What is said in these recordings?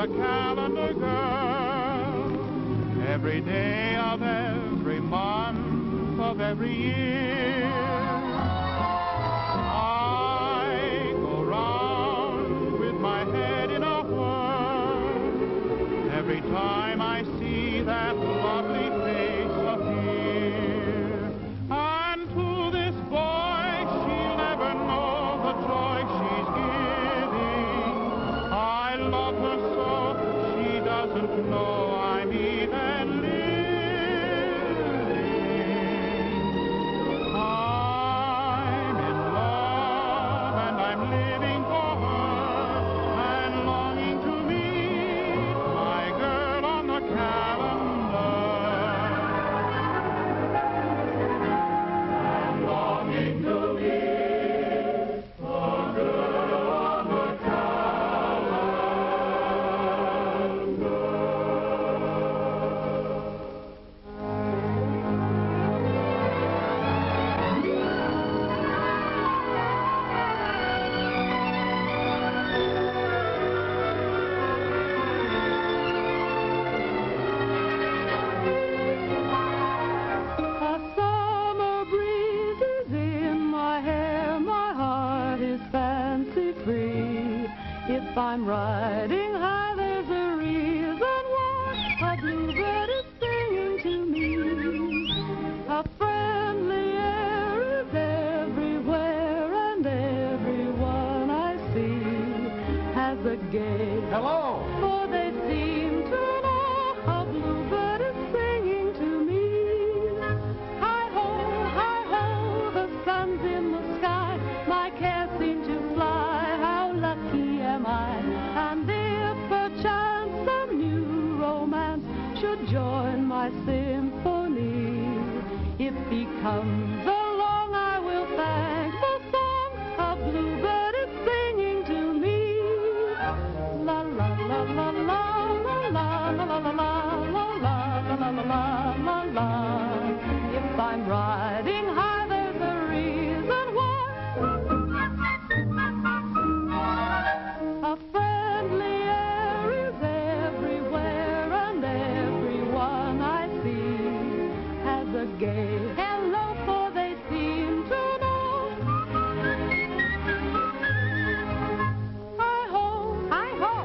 the calendar, girl, every day of every month of every year. I go round with my head in a whirl every time I see that lovely face appear. And to this boy, she'll never know the joy she's giving. I love her so, she doesn't know I'm even living. I'm in love and I'm living for her and longing to meet my girl on the calendar. I'm longing to meet the girl on the A summer breeze is in my hair, my heart is fancy free. If I'm riding high, there's a reason why a bluebird is singing to me. A friendly air is everywhere, and everyone I see has a gay. Hello! For they seem to know a bluebird is singing to me. Hi-ho, the sun's in the sky. My cares seem to fly. How lucky am I? And if perchance some new romance should join my symphony, if he comes along, I will thank the song a bluebird is singing to me. La la la la la la la la la la la la la la la la. If I'm riding high, there's a reason why. A friendly air is everywhere, and everyone I see has a gay hello, for they seem to know. Hi-ho,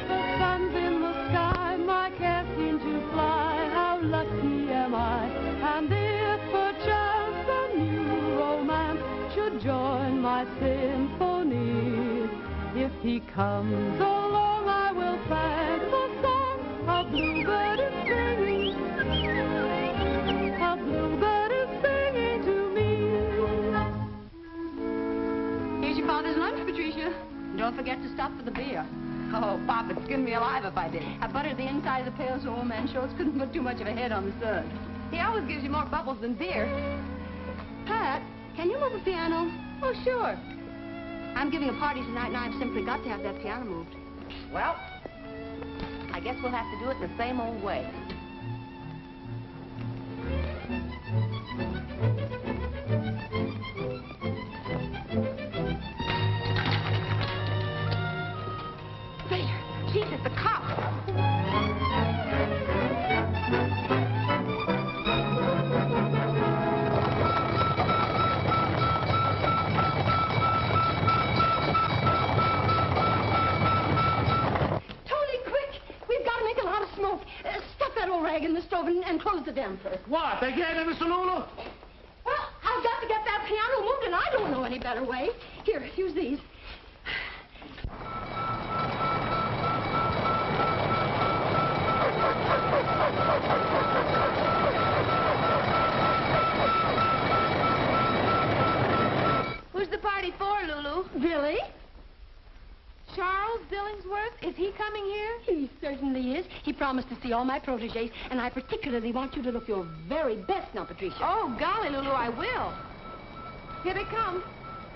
the sun's in the sky, my cares seem to fly. How lucky am I? And if perchance a new romance should join my symphony, if he comes along, I will thank the song a bluebird is singing. A bluebird is singing to me. Here's your father's lunch, Patricia. Don't forget to stop for the beer. Oh, Pop, it'd skin me alive if I did. I buttered the inside of the pail so old man Schultz couldn't put too much of a head on the suds. He always gives you more bubbles than beer. Pat, can you move a piano? Oh, sure. I'm giving a party tonight, and I've simply got to have that piano moved. Well, I guess we'll have to do it the same old way. There! Jesus, the cop! Stuff that old rag in the stove and close the damn place. What? They get in the saloon? Well, I've got to get that piano moved, and I don't know any better way. Here, use these. Who's the party for, Lulu? Billy. Charles Billingsworth? Is he coming here? He certainly is. He promised to see all my protégés, and I particularly want you to look your very best now, Patricia. Oh, golly, Lulu, I will. Here they come.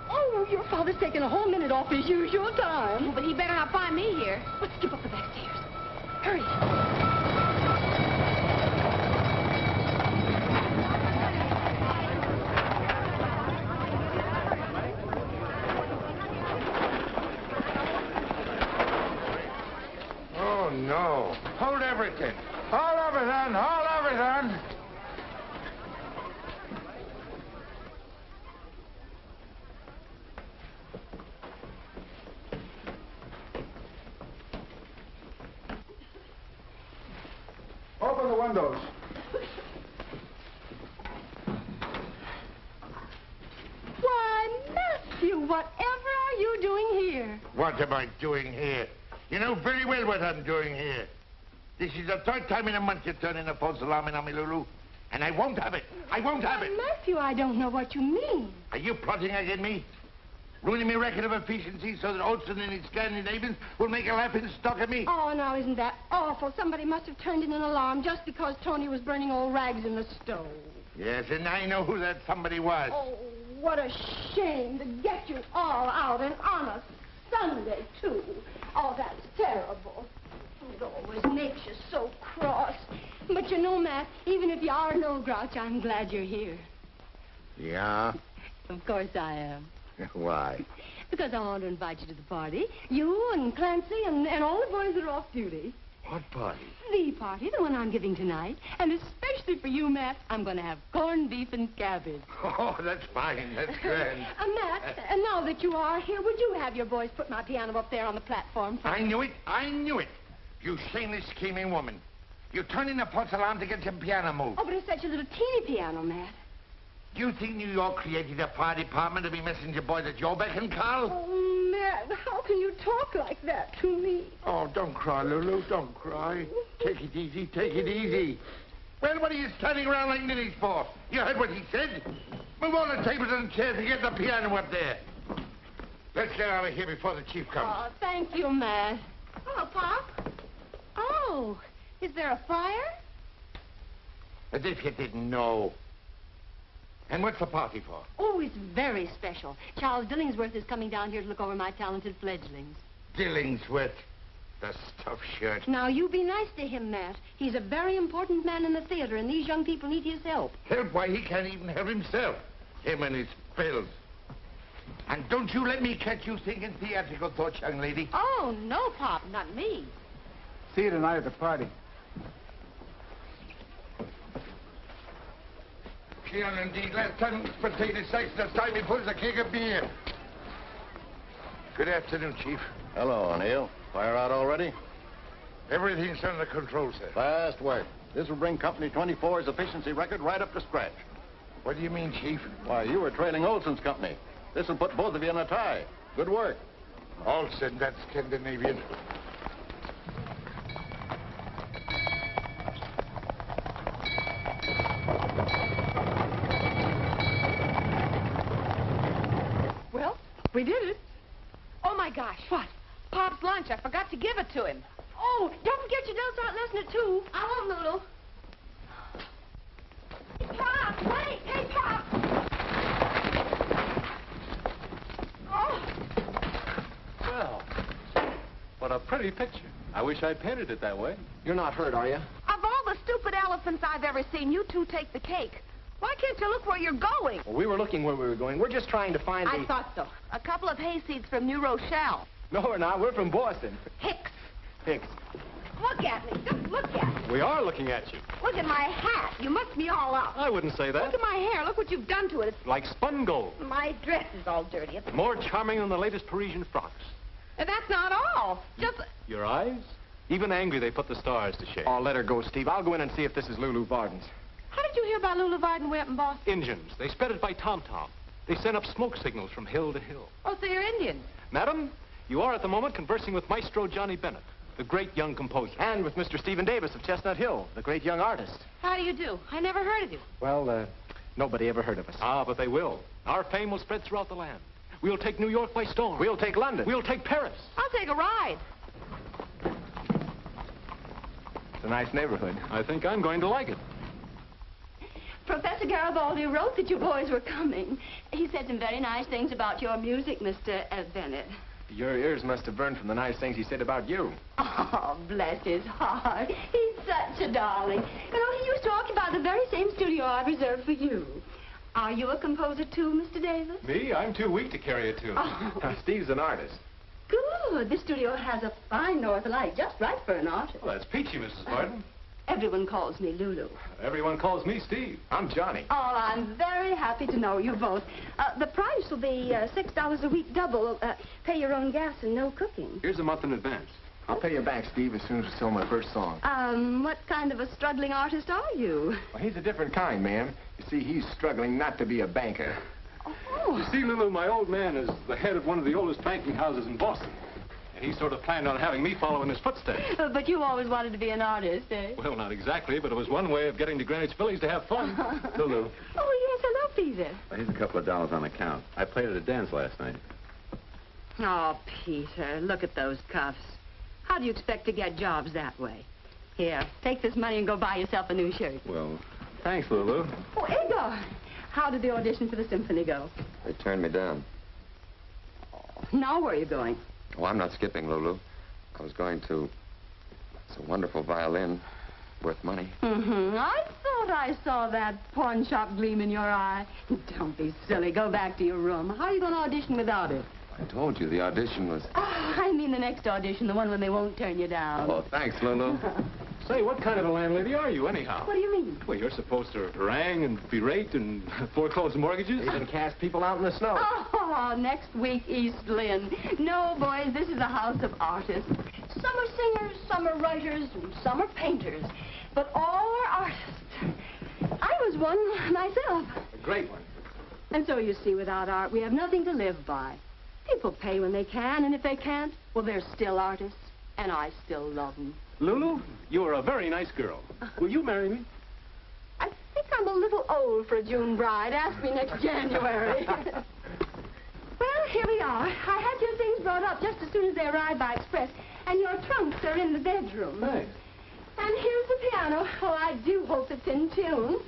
Oh, your father's taking a whole minute off his usual time. Oh, but he better not find me here. Let's skip up the back stairs. Hurry. no. Hold everything. Hold everything. Hold everything. Open the windows. Why, Matthew, whatever are you doing here? What am I doing here? You know very well what I'm doing here. This is the third time in a month you're turning a false alarm on me, Lulu. And I won't have it. I won't have it. Matthew, I don't know what you mean. Are you plotting against me? Ruining my record of efficiency so that Olson and his Scandinavians will make a laughing stock of me? Oh, now, isn't that awful? Somebody must have turned in an alarm just because Tony was burning old rags in the stove. Yes, and I know who that somebody was. Oh, what a shame to get you all out and on a Sunday, too. Oh, that's terrible. It always makes you so cross. But you know, Matt, even if you are no grouch, I'm glad you're here. Yeah? Of course I am. Why? Because I want to invite you to the party. You and Clancy and all the boys that are off duty. What party? The party, the one I'm giving tonight. And especially for you, Matt, I'm going to have corned beef and cabbage. Oh, that's fine. That's grand. Matt, and now that you are here, would you have your boys put my piano up there on the platform? I knew it. I knew it. You shameless, scheming woman. You turned in a false alarm to get your piano moved. Oh, but it's such a little teeny piano, Matt. Do you think New York created a fire department to be messenger boys at your beck and call? Oh, Matt, how can you talk like that to me? Oh, don't cry, Lulu. Don't cry. Take it easy. Take it easy. Well, what are you standing around like ninnies for? You heard what he said. Move all the tables and chairs and get the piano up there. Let's get out of here before the chief comes. Oh, thank you, Matt. Hello, Pop. Oh, is there a fire? As if you didn't know. And what's the party for? Oh, it's very special. Charles Dillingsworth is coming down here to look over my talented fledglings. Dillingsworth. The stuffed shirt. Now, you be nice to him, Matt. He's a very important man in the theater, and these young people need his help. Help? Why, he can't even help himself. Him and his pills. And don't you let me catch you thinking theatrical thoughts, young lady. Oh, no, Pop, not me. See you tonight at the party. Piano, indeed. Last time potato sacks, this time he pulls a keg of beer. Good afternoon, Chief. Hello, O'Neill. Fire out already? Everything's under control, sir. Fast work. This will bring Company 24's efficiency record right up to scratch. What do you mean, Chief? Why, you were trailing Olson's company. This will put both of you in a tie. Good work. Olson, that's Scandinavian. Well, we did it. Oh, my gosh. What? Pop's lunch. I forgot to give it to him. Oh, don't forget your adults aren't listening, too. I won't, Lulu. Pop, wait! Hey, Pop! Oh, Well, what a pretty picture. I wish I painted it that way. You're not hurt, are you? of all the stupid elephants I've ever seen, you two take the cake. Why can't you look where you're going? Well, we were looking where we were going. We're just trying to find I thought so. A couple of hayseeds from New Rochelle. No, we're not. We're from Boston. Hicks. Hicks. Look at me. Just look at me. We are looking at you. Look at my hat. You must be all up. I wouldn't say that. Look at my hair. Look what you've done to it. It's... Like spun gold. My dress is all dirty. It's... More charming than the latest Parisian frocks. And that's not all. Just... Your eyes? Even angry, they put the stars to shame. Oh, let her go, Steve. I'll go in and see if this is Lulu Varden's. How did you hear about Lulu Varden way up in Boston? Indians. They spread it by tom-tom. They sent up smoke signals from hill to hill. Oh, so you're Indian. Madam, you are at the moment conversing with Maestro Johnny Bennett, the great young composer. And with Mr. Stephen Davis of Chestnut Hill, the great young artist. How do you do? I never heard of you. Well, nobody ever heard of us. Ah, but they will. Our fame will spread throughout the land. We'll take New York by storm. We'll take London. We'll take Paris. I'll take a ride. It's a nice neighborhood. I think I'm going to like it. Professor Garibaldi wrote that you boys were coming. He said some very nice things about your music, Mr. Bennett. Your ears must have burned from the nice things he said about you. Oh, bless his heart. He's such a darling. You know, he used to occupy the very same studio I reserved for you. Are you a composer too, Mr. Davis? Me? I'm too weak to carry a tune. Oh. Steve's an artist. Good. This studio has a fine north light, just right for an artist. Well, that's peachy, Mrs. Martin. Everyone calls me Lulu. Everyone calls me Steve. I'm Johnny. Oh, I'm very happy to know you both. The price will be $6 a week double. Pay your own gas and no cooking. Here's a month in advance. I'll pay you back, Steve, as soon as we sell my first song. What kind of a struggling artist are you? Well, he's a different kind, ma'am. You see, he's struggling not to be a banker. Oh. You see, Lulu, my old man is the head of one of the oldest banking houses in Boston. And he sort of planned on having me follow in his footsteps. But you always wanted to be an artist, eh? Well, not exactly, but it was one way of getting to Greenwich Village to have fun. Lulu. Oh, yes, hello, Peter. Well, here's a couple of dollars on account. I played at a dance last night. Oh, Peter, look at those cuffs. How do you expect to get jobs that way? Here, take this money and go buy yourself a new shirt. Well, thanks, Lulu. Oh, Igor, how did the audition for the symphony go? They turned me down. Now where are you going? Oh, I'm not skipping, Lulu. I was going to... It's a wonderful violin. Worth money. I thought I saw that pawn shop gleam in your eye. Don't be silly. Go back to your room. How are you going to audition without it? I told you the audition was... I mean the next audition, the one when they won't turn you down. Oh, thanks, Lulu. Say, what kind of a landlady are you, anyhow? What do you mean? Well, you're supposed to harangue and berate and foreclose mortgages. Even cast people out in the snow. Oh, next week, East Lynne. No, boys, this is a house of artists. Some are singers, some are writers, and some are painters. But all are artists. I was one myself. A great one. And so, you see, without art, we have nothing to live by. People pay when they can, and if they can't, well, they're still artists. And I still love them. Lulu, you are a very nice girl. Will you marry me? I think I'm a little old for a June bride. Ask me next January. Well, here we are. I had your things brought up just as soon as they arrived by express, and your trunks are in the bedroom. Thanks. And here's the piano. Oh, I do hope it's in tune.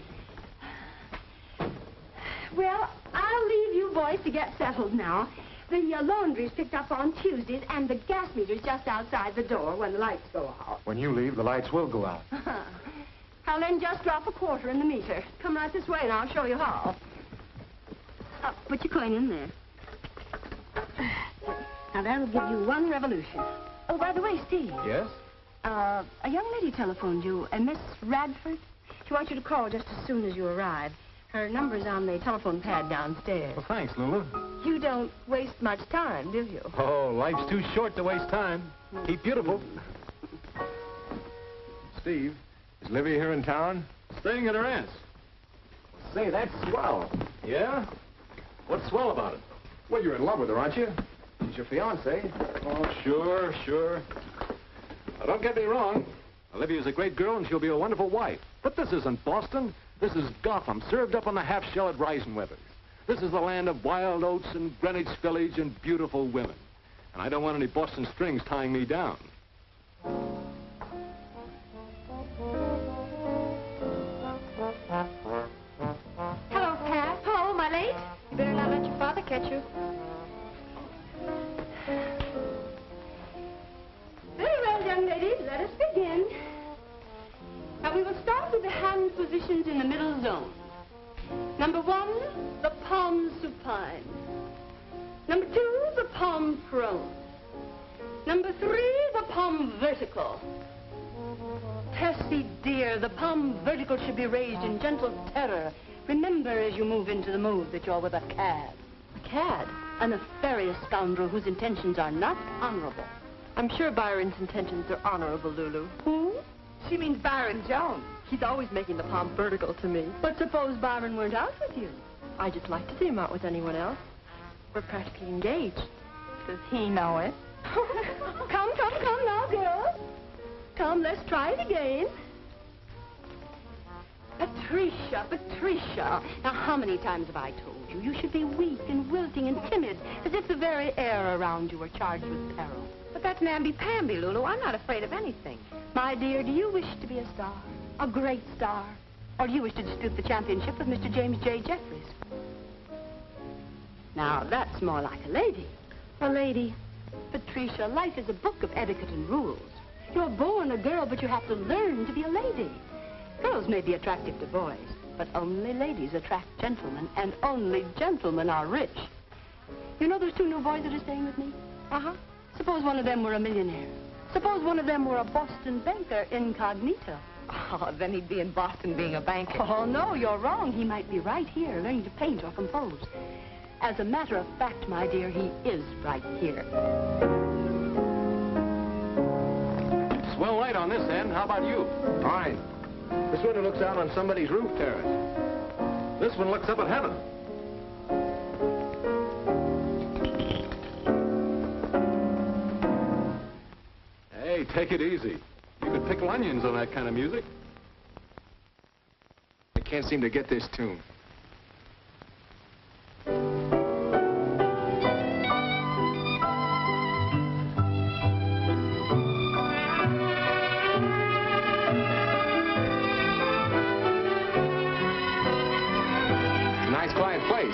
Well, I'll leave you boys to get settled now. The laundry's picked up on Tuesdays, and the gas meter's just outside the door when the lights go out. When you leave, the lights will go out. I'll then just drop a quarter in the meter. Come right this way, and I'll show you how. Put your coin in there. Now, that'll give you one revolution. Oh, by the way, Steve. Yes? A young lady telephoned you, a Miss Radford. She wants you to call just as soon as you arrive. Her number's on the telephone pad downstairs. Well, thanks, Lulu. You don't waste much time, do you? Oh, life's too short to waste time. Keep beautiful. Steve, is Livy here in town? Staying at her aunt's. Say, that's swell. Yeah? What's swell about it? Well, you're in love with her, aren't you? She's your fiancée. Oh, sure. Now, don't get me wrong. Olivia's a great girl, and she'll be a wonderful wife. But this isn't Boston. This is Gotham, served up on the half-shell at Reisenweber. This is the land of wild oats and Greenwich Village and beautiful women. And I don't want any Boston strings tying me down. Hello, Pat. Oh, am I late? You better not let your father catch you. Very well, young ladies, let us begin. Now, we will start with the hand positions in the middle zone. Number 1, the palm supine. Number 2, the palm prone. Number 3, the palm vertical. Tessie, dear, the palm vertical should be raised in gentle terror. Remember as you move into the move that you're with a cad. A cad? A nefarious scoundrel whose intentions are not honorable. I'm sure Byron's intentions are honorable, Lulu. Who? She means Byron Jones. He's always making the palm vertical to me. But suppose Byron weren't out with you? I just like to see him out with anyone else. We're practically engaged. Does he know it? Come now, girls. Come, let's try it again. Patricia. Now, how many times have I told you? You should be weak and wilting and timid, as if the very air around you were charged with peril. But that's namby-pamby, Lulu. I'm not afraid of anything. My dear, do you wish to be a star? A great star? Or do you wish to dispute the championship with Mr. James J. Jeffries? Now, that's more like a lady. A lady. Patricia, life is a book of etiquette and rules. You're born a girl, but you have to learn to be a lady. Girls may be attractive to boys, but only ladies attract gentlemen, and only gentlemen are rich. You know those 2 new boys that are staying with me? Uh-huh. Suppose one of them were a millionaire. Suppose one of them were a Boston banker incognito. Oh, then he'd be in Boston being a banker. Oh, no, you're wrong. He might be right here learning to paint or compose. As a matter of fact, my dear, he is right here. Swell light on this end. How about you? Fine. This window looks out on somebody's roof terrace. This one looks up at heaven. Hey, take it easy. You could pickle onions on that kind of music. I can't seem to get this tune. Nice quiet place.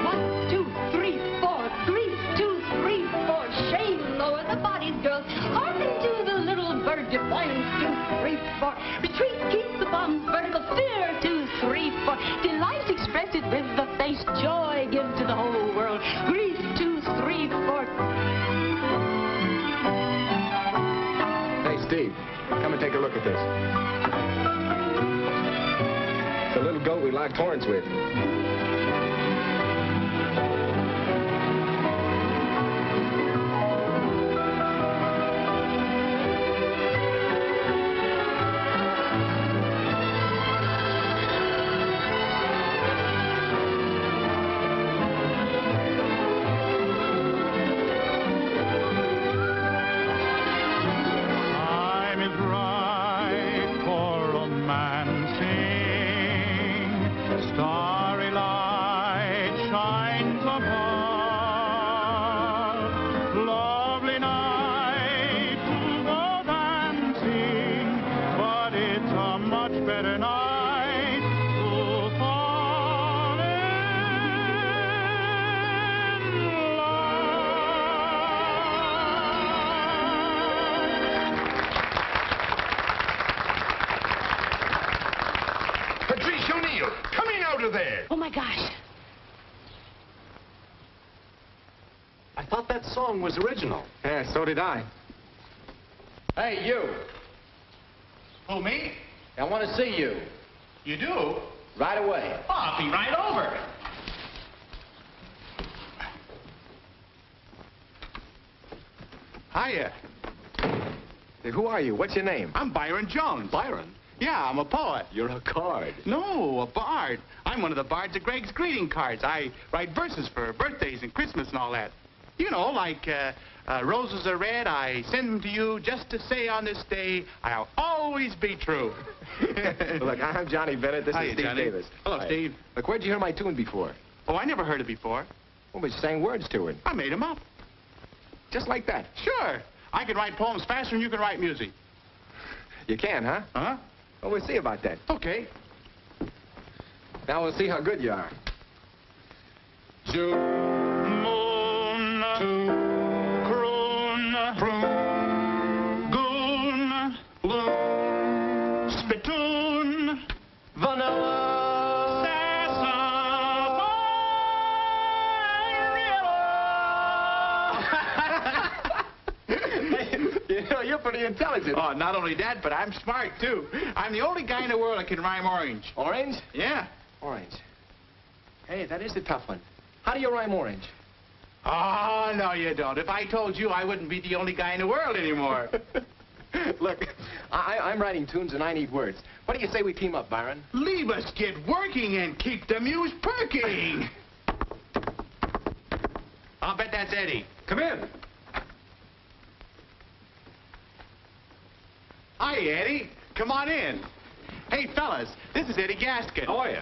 1, 2, 3, 4. 3, 2, 3, 4. Shame lower the bodies, girls. Hearken to the little bird defiance. 2, 3, 4. Retreat, keep the bombs vertical. Fear. 2, 3, 4. Delight expressed with the face. Joy give to the whole world. Grief. 2, 3, 4. Hey, Steve, come and take a look at this. It's a little goat we locked horns with. Time is right for romancing. Starry light shines above. Lovely night to go dancing, but it's a much better night to fall in Patrice O'Neill, coming out of there. Oh, my gosh. I thought that song was original. Yeah, so did I. Hey, you. Who, me? I want to see you. You do? Right away. Oh, I'll be right over. Hiya. Hey, who are you? What's your name? I'm Byron Jones. Byron, Yeah, I'm a poet. you're a card. No, a bard. I'm one of the bards of Greg's greeting cards. I write verses for birthdays and Christmas and all that. You know, like roses are red, I send them to you just to say on this day, I'll always be true. Look, I'm Johnny Bennett. This Hiya, is Steve Johnny. Davis. Hello, Hi. Steve. Look, where'd you hear my tune before? Oh, I never heard it before. Well, but you sang words to it. I made them up. Just like that. Sure. I can write poems faster than you can write music. You can, huh? Huh? Well, we'll see about that. Okay. Now we'll see how good you are. Moon, croon, goon, loon, spittoon, vanilla, You know, you're pretty intelligent. Oh, not only that, but I'm smart, too. I'm the only guy in the world that can rhyme orange. Orange? Yeah. Orange. Hey, that is a tough one. How do you rhyme orange? Oh, no, you don't. If I told you, I wouldn't be the only guy in the world anymore. Look, I'm writing tunes and I need words. What do you say we team up, Byron? Leave us get working and keep the muse perking. I'll bet that's Eddie. Come in. Hi, Eddie. Come on in. Hey, fellas, this is Eddie Gaskin. How are you?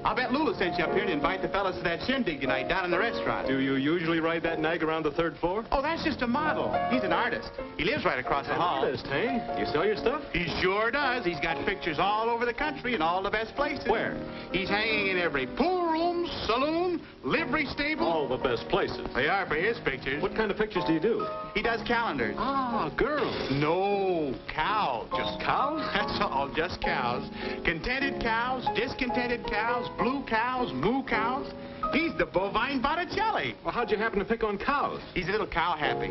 I'll bet Lula sent you up here to invite the fellas to that shindig tonight down in the restaurant. Do you usually ride that nag around the third floor? Oh, that's just a model. He's an artist. He lives right across the hall. Artist, hey? You sell your stuff? He sure does. He's got pictures all over the country in all the best places. Where? He's hanging in every pool room, saloon, livery stable. All the best places. They are for his pictures. What kind of pictures do you do? He does calendars. Ah, girls. No, cows. Just cows? That's all, just cows. Contented cows, discontented cows, blue cows, moo cows. He's the bovine Botticelli. Well, how'd you happen to pick on cows? He's a little cow happy.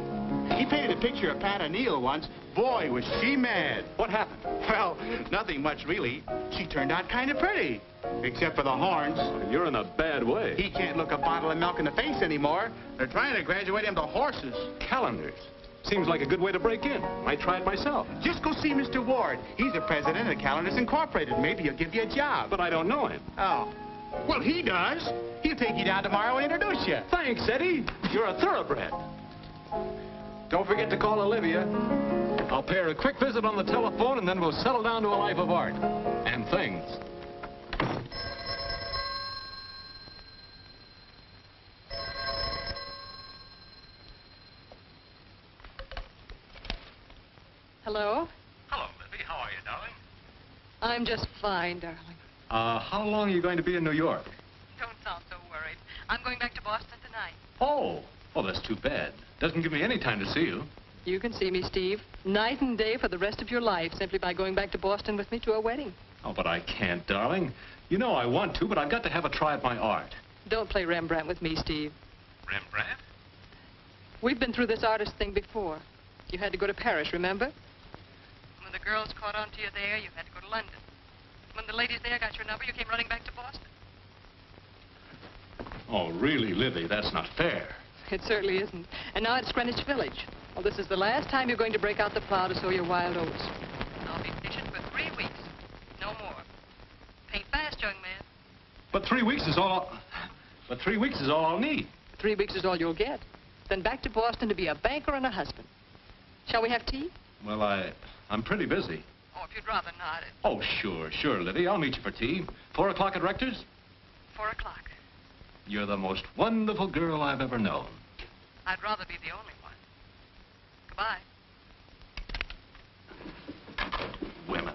He painted a picture of Pat O'Neill once. Boy, was she mad. What happened? Well, nothing much, really. She turned out kind of pretty. Except for the horns. You're in a bad way. He can't look a bottle of milk in the face anymore. They're trying to graduate him to horses. Calendars. Seems like a good way to break in. Might try it myself. Just go see Mr. Ward. He's the president of Calendars Incorporated. Maybe he'll give you a job. But I don't know him. Oh. Well, he does. He'll take you down tomorrow and introduce you. Thanks, Eddie. You're a thoroughbred. Don't forget to call Olivia. I'll pay her a quick visit on the telephone, and then we'll settle down to a life of art. And things. Hello? Hello, Libby. How are you, darling? I'm just fine, darling. How long are you going to be in New York? Don't sound so worried. I'm going back to Boston tonight. Oh, that's too bad. Doesn't give me any time to see you. You can see me, Steve, night and day for the rest of your life, simply by going back to Boston with me to a wedding. Oh, but I can't, darling. You know I want to, but I've got to have a try at my art. Don't play Rembrandt with me, Steve. Rembrandt? We've been through this artist thing before. You had to go to Paris, remember? When the girls caught on to you there, you had to go to London. When the ladies there got your number, you came running back to Boston. Oh, really, Libby, that's not fair. It certainly isn't. And now it's Greenwich Village. Well, this is the last time you're going to break out the plow to sow your wild oats. I'll be fishing for 3 weeks. No more. Paint fast, young man. But 3 weeks is all I'll need. 3 weeks is all you'll get. Then back to Boston to be a banker and a husband. Shall we have tea? Well, I'm pretty busy. Oh, if you'd rather not. Oh, sure, Libby. I'll meet you for tea. 4 o'clock at Rector's? 4 o'clock. You're the most wonderful girl I've ever known. I'd rather be the only one. Goodbye. Women.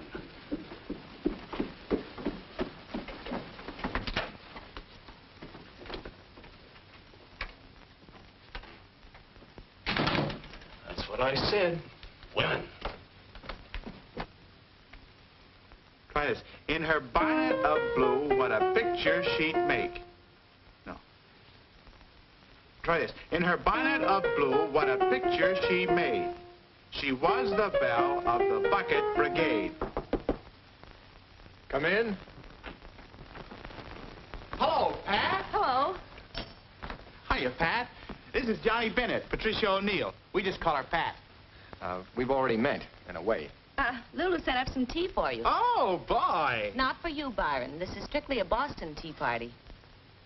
That's what I said. Women. Try this. In her bonnet of blue, what a picture she'd make. No. Try this. In her bonnet of blue, what a picture she made. She was the belle of the bucket brigade. Come in. Hello, Pat. Hello. Hiya, Pat. This is Johnny Bennett, Patricia O'Neill. We just call her Pat. We've already met, in a way. Lulu sent up some tea for you. Oh, boy. Not for you, Byron. This is strictly a Boston tea party.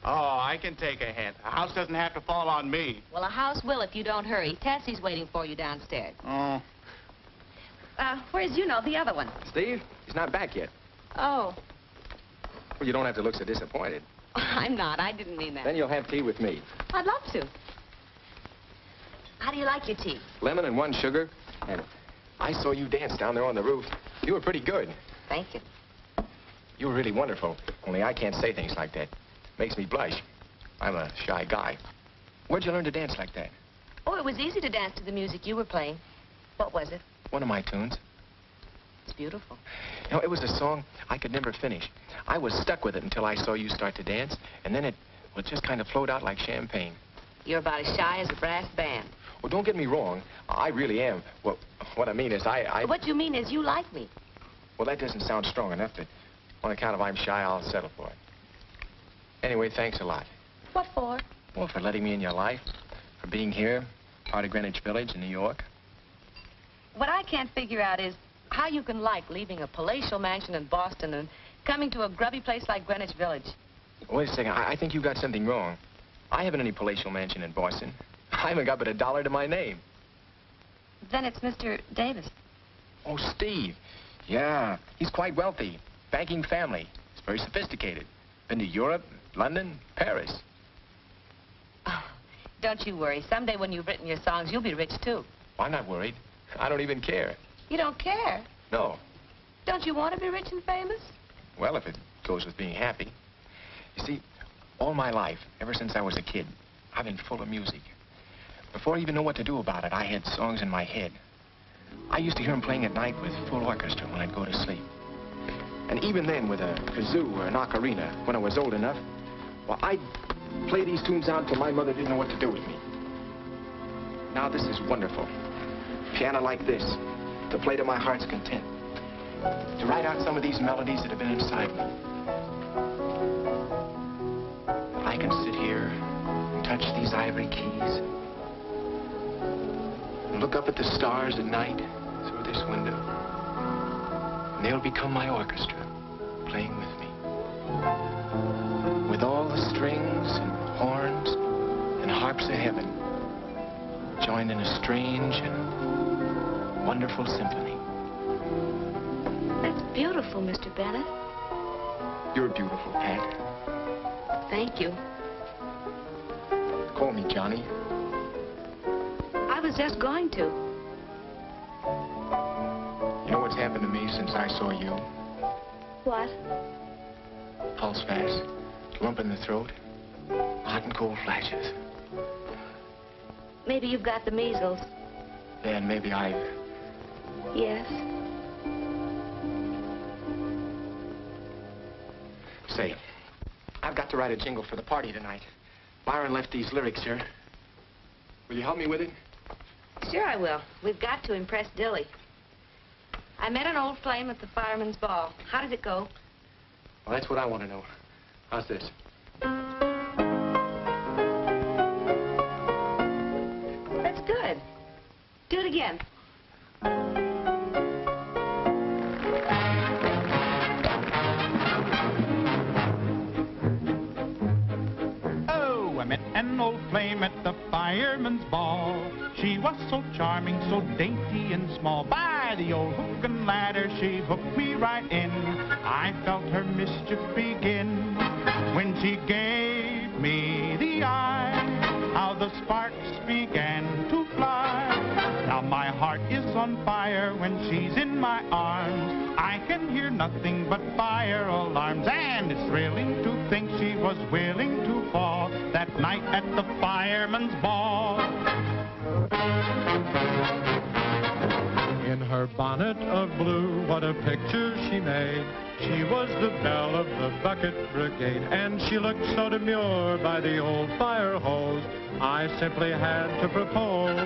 Oh, I can take a hint. A house doesn't have to fall on me. Well, a house will if you don't hurry. Tessie's waiting for you downstairs. Oh. Where's the other one? Steve, he's not back yet. Oh. Well, you don't have to look so disappointed. I'm not. I didn't mean that. Then you'll have tea with me. I'd love to. How do you like your tea? Lemon and 1 sugar. And I saw you dance down there on the roof. You were pretty good. Thank you. You were really wonderful. Only I can't say things like that. Makes me blush. I'm a shy guy. Where'd you learn to dance like that? Oh, it was easy to dance to the music you were playing. What was it? One of my tunes. It's beautiful. You know, it was a song I could never finish. I was stuck with it until I saw you start to dance, and then it just kind of flowed out like champagne. You're about as shy as a brass band. Well, don't get me wrong. I really am. Well, what I mean is What you mean is you like me. Well, that doesn't sound strong enough, but on account of I'm shy, I'll settle for it. Anyway, thanks a lot. What for? Well, for letting me in your life, for being here, part of Greenwich Village in New York. What I can't figure out is how you can like leaving a palatial mansion in Boston and coming to a grubby place like Greenwich Village. Wait a second. I think you got something wrong. I haven't any palatial mansion in Boston. I haven't got but $1 to my name. Then it's Mr. Davis. Oh, Steve. Yeah, he's quite wealthy. Banking family. He's very sophisticated. Been to Europe, London, Paris. Oh, don't you worry. Someday when you've written your songs, you'll be rich, too. Well, I'm not worried. I don't even care. You don't care? No. Don't you want to be rich and famous? Well, if it goes with being happy. You see, all my life, ever since I was a kid, I've been full of music. Before I even knew what to do about it, I had songs in my head. I used to hear them playing at night with full orchestra when I'd go to sleep. And even then, with a kazoo or an ocarina, when I was old enough, well, I'd play these tunes out till my mother didn't know what to do with me. Now this is wonderful. Piano like this, to play to my heart's content. To write out some of these melodies that have been inside me. I can sit here and touch these ivory keys and look up at the stars at night through this window. And they'll become my orchestra, playing with me. With all the strings and horns and harps of heaven joined in a strange and wonderful symphony. That's beautiful, Mr. Bennett. You're beautiful, Pat. Thank you. Call me Johnny. I was just going to. You know what's happened to me since I saw you? What? Pulse fast, lump in the throat, hot and cold flashes. Maybe you've got the measles. Then maybe I've... Yes. Say, I've got to write a jingle for the party tonight. Byron left these lyrics here. Will you help me with it? Sure I will. We've got to impress Dilly. I met an old flame at the fireman's ball. How did it go? Well, that's what I want to know. How's this? That's good. Do it again. Oh, I met an old flame at the fireman's ball. She was so charming, so dainty and small. By the old hook and ladder, she hooked me right in. I felt her mischief begin when she gave me the eye. How the sparks began to fly. Now my heart is on fire when she's in my arms. I can hear nothing but fire alarms, and it's thrilling to think she was willing to fall that night at the fireman's ball. In her bonnet of blue, what a picture she made. She was the belle of the bucket brigade, and she looked so demure by the old fire hose. I simply had to propose.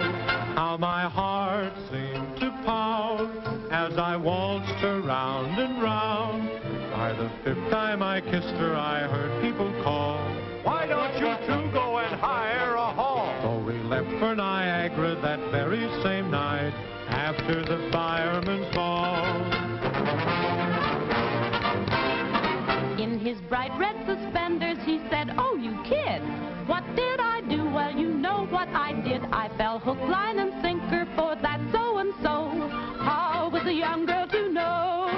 How my heart seemed to pound as I waltzed her round and round. By the fifth time I kissed her, I heard people call, "Why don't you two go and hire a hall?" So we left for Niagara that very same night after the fireman's ball. In his bright red suspenders, he said, "Oh, you kid, what did I do?" Well, you know what I did. I fell hook, line, and sinker for that so-and-so. How was a young girl to know?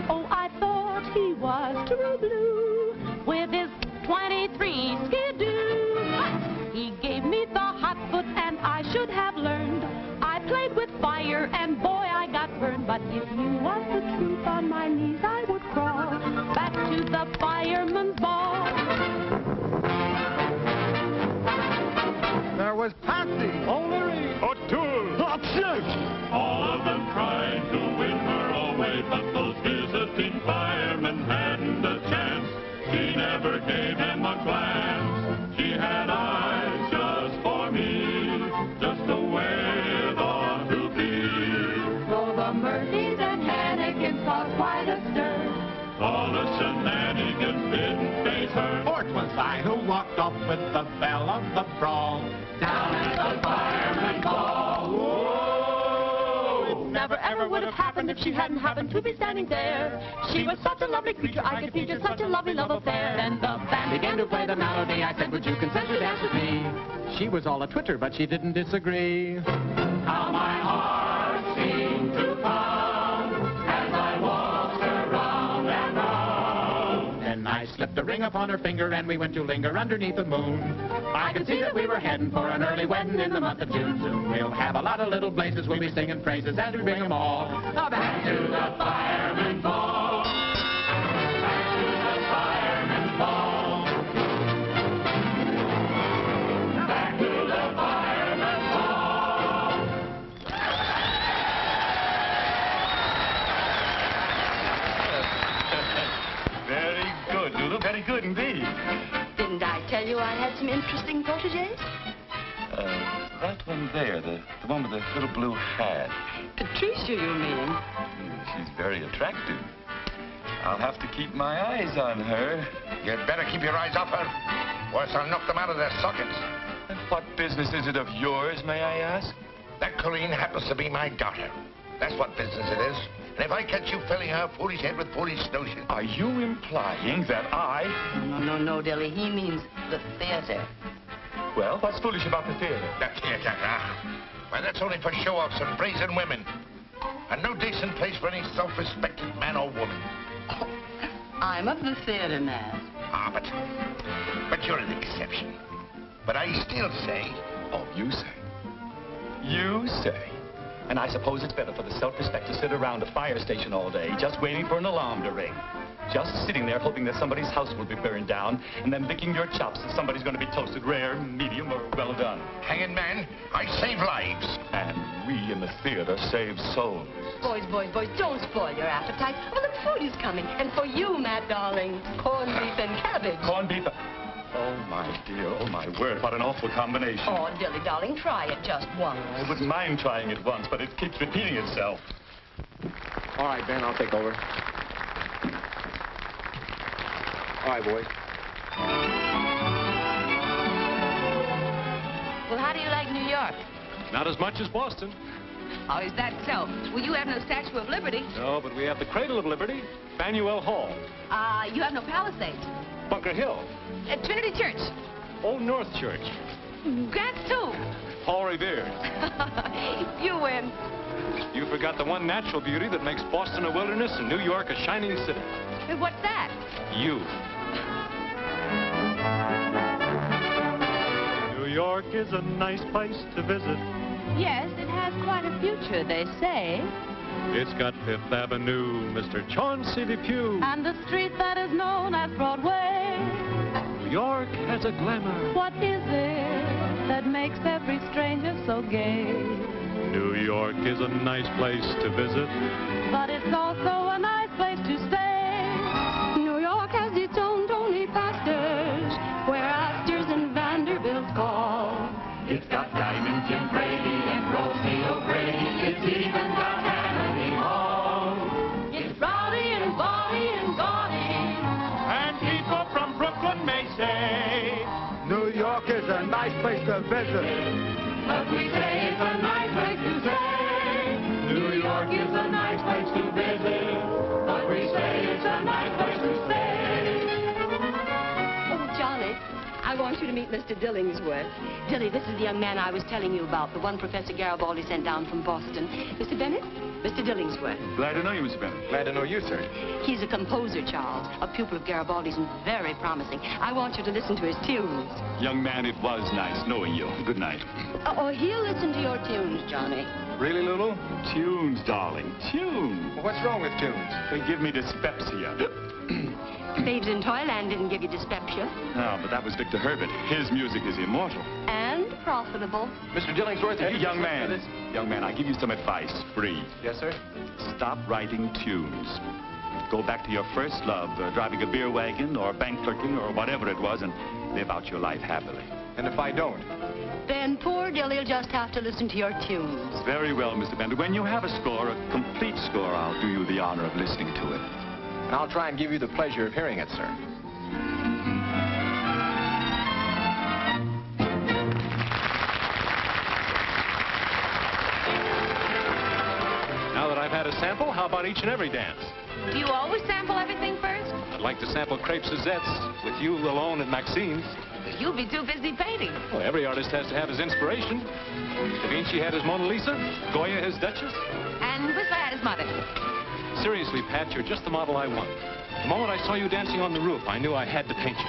Oh, I thought he was true blue with his 23 skidoo. He gave me the hot foot, and I should have learned. I played with fire, and boy, I got burned. But if you want the truth, on my knees I would crawl back to the fireman's ball. There was Patsy, O'Leary, O'Toole, Hopshot. All of them tried to win her away, but those visiting firemen hadn't a chance. She never gave him a glance. She had eyes just for me, just the way it ought to be. Though the Murphys and Hannigans caused quite a stir, all the shenanigans didn't faze her. For 'twas I who walked off with the belle of the brawl down at the fireman's ball. Whoa! never ever would have happened if she hadn't happened to be standing there. She was such a lovely creature, I could feature such a lovely love affair. Then the band began to play the melody. I said, would you consent to dance with me? She was all a twitter, but she didn't disagree. How my heart seemed to pound as I waltzed her round and round. Then I slipped a ring upon her finger and we went to linger underneath the moon. I could see that we were heading for an early wedding in the month of June. Soon we'll have a lot of little blazes, we'll be singing praises as we bring them all back to the fireman's ball. Back to the fireman's ball. Back to the fireman's ball. Very good, Lulu. Very good indeed. Didn't I tell tell you I had some interesting protégés? That one there, the one with the little blue hat. Patricia, you mean? She's very attractive. I'll have to keep my eyes on her. You'd better keep your eyes off her, or else I'll knock them out of their sockets. And what business is it of yours, may I ask? That Colleen happens to be my daughter. That's what business it is. And if I catch you filling her foolish head with foolish notions... Are you implying that I... No, Dilly. He means the theater. Well, what's foolish about the theater? The theater, Why, that's only for show-offs and brazen women. And no decent place for any self-respecting man or woman. Oh, I'm of the theater, Naz. But you're an exception. But I still say... Oh, you say? You say? And I suppose it's better for the self-respect to sit around a fire station all day, just waiting for an alarm to ring. Just sitting there hoping that somebody's house will be burned down, and then licking your chops if somebody's going to be toasted rare, medium, or well done. Hanging man, I save lives. And we in the theater save souls. Boys, don't spoil your appetite. Well, the food is coming. And for you, Matt, darling, corned beef and cabbage. Corned beef? Oh, my dear, oh, my word, what an awful combination. Oh, Dilly, darling, try it just once. I wouldn't mind trying it once, but it keeps repeating itself. All right, Ben, I'll take over. All right, boys. Well, how do you like New York? Not as much as Boston. Oh, is that so? Well, you have no Statue of Liberty. No, but we have the Cradle of Liberty, Faneuil Hall. You have no Palisades. Bunker Hill. Trinity Church. Old North Church. Grants, too. Paul Revere. You win. You forgot the one natural beauty that makes Boston a wilderness and New York a shining city. What's that? You. New York is a nice place to visit. Yes, it has quite a future, they say. It's got Fifth Avenue, Mr. Chauncey Depew. And the street that is known as Broadway. New York has a glamour. What is it that makes every stranger so gay? New York is a nice place to visit. But it's also a nice place to stay. New York has its own Tony Pastors, where Astors and Vanderbilts call. It's got Diamond Jim Brady and Rosie O'Grady. It's even got Tammany Hall. It's rowdy and bawdy and gaudy. And people from Brooklyn may say, New York is a nice place to visit. But we say it's a nice place to stay. New York is a nice place to visit. But we say it's a nice place to stay. Oh, Johnny, I want you to meet Mr. Dillingsworth. Dilly, this is the young man I was telling you about, the one Professor Garibaldi sent down from Boston. Mr. Bennett, Mr. Dillingsworth. Glad to know you, Mr. Bennett. Glad to know you, sir. He's a composer, Charles, a pupil of Garibaldi's and very promising. I want you to listen to his tunes. Young man, it was nice knowing you. Good night. Oh, he'll listen to your tunes, Johnny. Really, Lulu? Tunes, darling. Tunes. Well, what's wrong with tunes? They give me dyspepsia. Babes in Toyland didn't give you dyspepsia. No, but that was Victor Herbert. His music is immortal. And profitable. Mr. Dillingsworth, Hey, young man, I give you some advice, free. Yes, sir? Stop writing tunes. Go back to your first love, driving a beer wagon or bank clerking or whatever it was, and live out your life happily. And if I don't? Then poor Dilly'll just have to listen to your tunes. Very well, Mr. Bender. When you have a score, a complete score, I'll do you the honor of listening to it. And I'll try and give you the pleasure of hearing it, sir. Now that I've had a sample, how about each and every dance? Do you always sample everything first? I'd like to sample Crêpes Suzette's with you alone at Maxine's. You'll be too busy painting. Well, every artist has to have his inspiration. Da Vinci had his Mona Lisa, Goya his Duchess. And Whistler had his mother. Seriously, Pat, you're just the model I want. The moment I saw you dancing on the roof, I knew I had to paint you.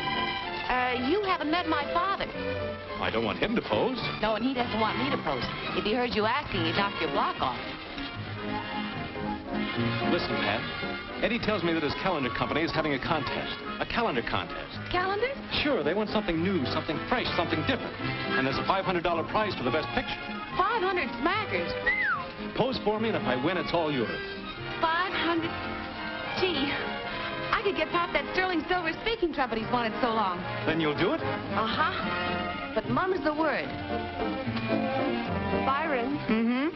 You haven't met my father. I don't want him to pose. No, and he doesn't want me to pose. If he heard you acting, he'd knock your block off. Listen, Pat. Eddie tells me that his calendar company is having a contest. A calendar contest. Calendar? Sure, they want something new, something fresh, something different. And there's a $500 prize for the best picture. 500 smackers. Pose for me, and if I win, it's all yours. 500. Gee, I could get past that sterling silver speaking trumpet he's wanted so long. Then you'll do it? Uh-huh. But mum's the word. Byron. Mm-hmm.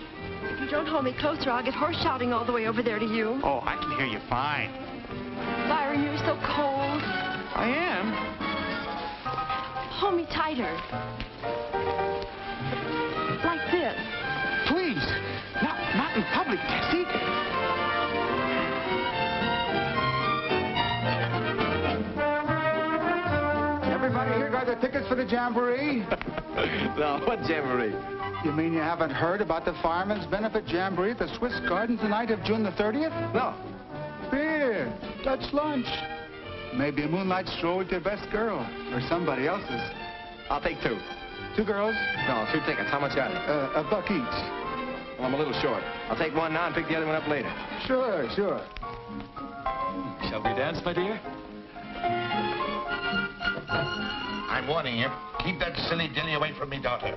If you don't hold me closer, I'll get horse shouting all the way over there to you. Oh, I can hear you fine. Byron, you're so cold. I am. Hold me tighter. Like this. Please. Not in public, Tessie. Everybody here got their tickets for the Jamboree? Now, what jamboree? You mean you haven't heard about the Fireman's Benefit Jamboree at the Swiss Gardens the night of June the 30th? No. Beer, Dutch lunch. Maybe a moonlight stroll with your best girl, or somebody else's. I'll take 2. 2 girls? No, 2 tickets. How much are they? $1 each. Well, I'm a little short. I'll take one now and pick the other one up later. Sure. Shall we dance, my dear? I'm warning you. Keep that silly dilly away from me daughter.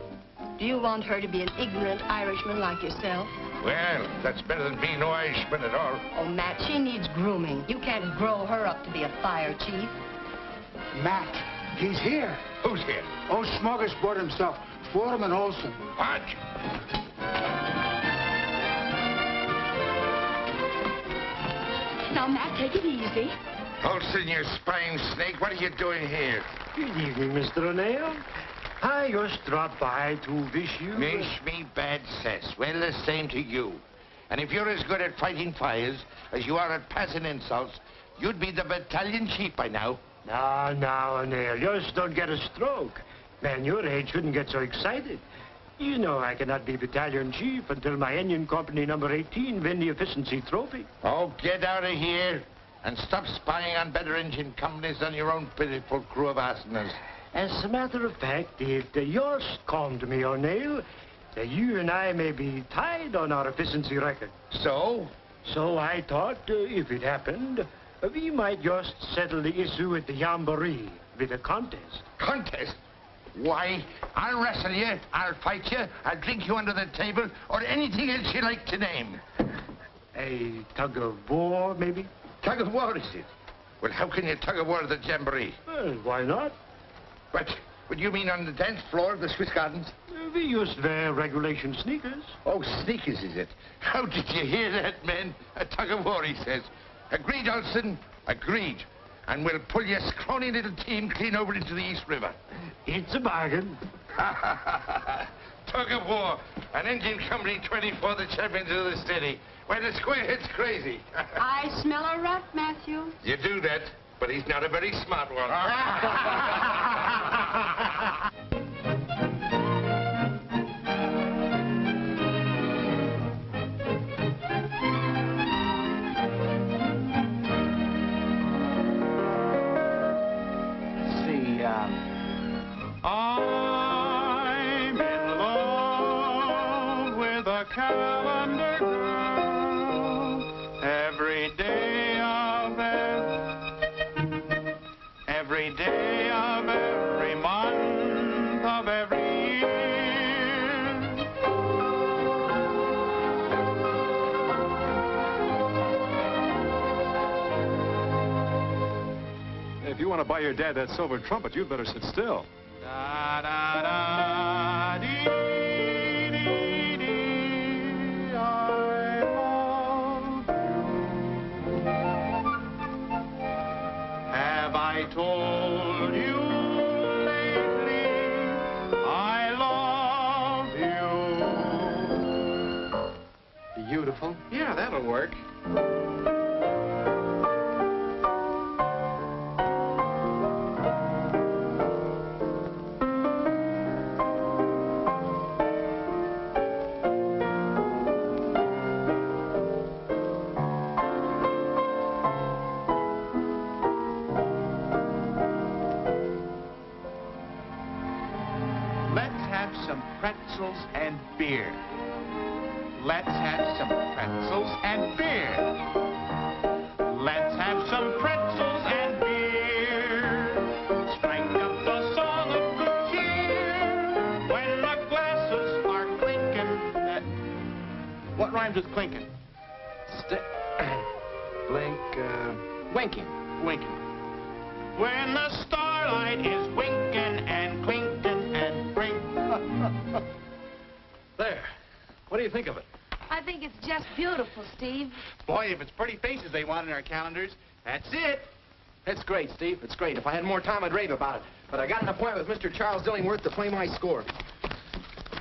Do you want her to be an ignorant Irishman like yourself? Well, that's better than being no Irishman at all. Oh, Matt, she needs grooming. You can't grow her up to be a fire chief. Matt, he's here. Who's here? Old Smorgasbord himself, Foreman Olson. What? Now, Matt, take it easy. Olson, you spying snake, what are you doing here? Good evening, Mr. O'Neill. I just dropped by to wish you... Wish me bad cess. Well, the same to you. And if you're as good at fighting fires as you are at passing insults, you'd be the battalion chief by now. Now, O'Neill, just don't get a stroke. Man your age shouldn't get so excited. You know I cannot be battalion chief until my engine company number 18 win the efficiency trophy. Oh, get out of here and stop spying on better engine companies than your own pitiful crew of arsenals. As a matter of fact, it just calmed me, O'Neill, that you and I may be tied on our efficiency record. So? So I thought, if it happened, we might just settle the issue at the Jamboree with a contest. Contest? Why, I'll wrestle you, I'll fight you, I'll drink you under the table, or anything else you like to name. A tug of war, maybe? Tug of war, is it? Well, how can you tug of war at the Jamboree? Well, why not? What you mean on the dance floor of the Swiss Gardens? We just wear regulation sneakers. Oh, sneakers, is it? How did you hear that, men? A tug of war, he says. Agreed, Olson, agreed. And we'll pull your scrawny little team clean over into the East River. It's a bargain. Tug of war, an engine company 24, the champions of the city. Why, the squarehead's crazy. I smell a rat, Matthew. You do that, but he's not a very smart one. I'm in love with a calendar girl. Every day of every month of every year. If you want to buy your dad that silver trumpet, you'd better sit still. Da da da dee dee dee. I love you. Have I told you lately I love you? Beautiful. Yeah, that'll work. Pretzels and beer. Let's have some pretzels and beer. Let's have some pretzels and beer. Strike up the song of good cheer when the glasses are clinking. What rhymes with clinking? Blink, winking. winking. When the starlight is winking and clinking and bring. There. What do you think of it? I think it's just beautiful, Steve. Boy, if it's pretty faces they want in our calendars, that's it. It's great, Steve. It's great. If I had more time, I'd rave about it. But I got an appointment with Mr. Charles Dillingworth to play my score.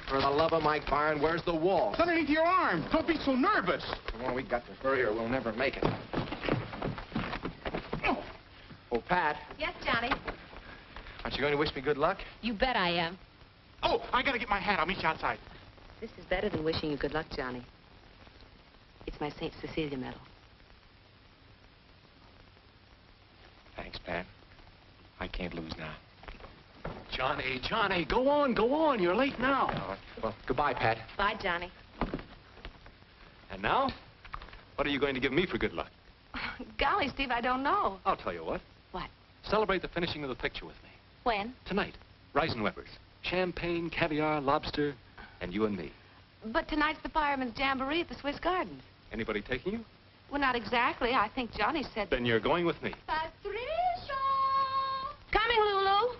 For the love of Mike Byron, where's the wall? It's underneath your arm. Don't be so nervous. Well, we got to hurry or we'll never make it. Oh, Pat, Yes, Johnny. aren't you going to wish me good luck? You bet I am. Oh, I gotta get my hat. I'll meet you outside. This is better than wishing you good luck, Johnny. It's my St. Cecilia medal. Thanks, Pat. I can't lose now. Johnny, Johnny, go on, go on. You're late now. Well, goodbye, Pat. Bye, Johnny. And now, what are you going to give me for good luck? Golly, Steve, I don't know. I'll tell you what. What? Celebrate the finishing of the picture with me. When? Tonight. Reisenweber's. Champagne, caviar, lobster, and you and me. But tonight's the Fireman's Jamboree at the Swiss Gardens. Anybody taking you? Well, not exactly. I think Johnny said... Then you're going with me. Patricia! Coming, Lulu.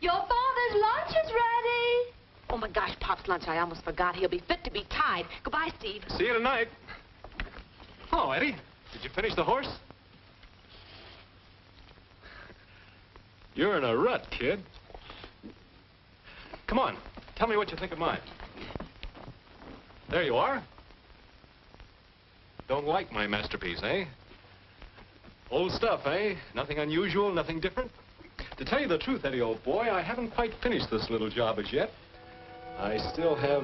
Your father's lunch is ready. Oh, my gosh, Pop's lunch. I almost forgot. He'll be fit to be tied. Goodbye, Steve. See you tonight. Oh, Eddie, did you finish the horse? You're in a rut, kid. Come on, tell me what you think of mine. There you are. Don't like my masterpiece, eh? Old stuff, eh? Nothing unusual, nothing different. To tell you the truth, Eddie, old boy, I haven't quite finished this little job as yet. I still have,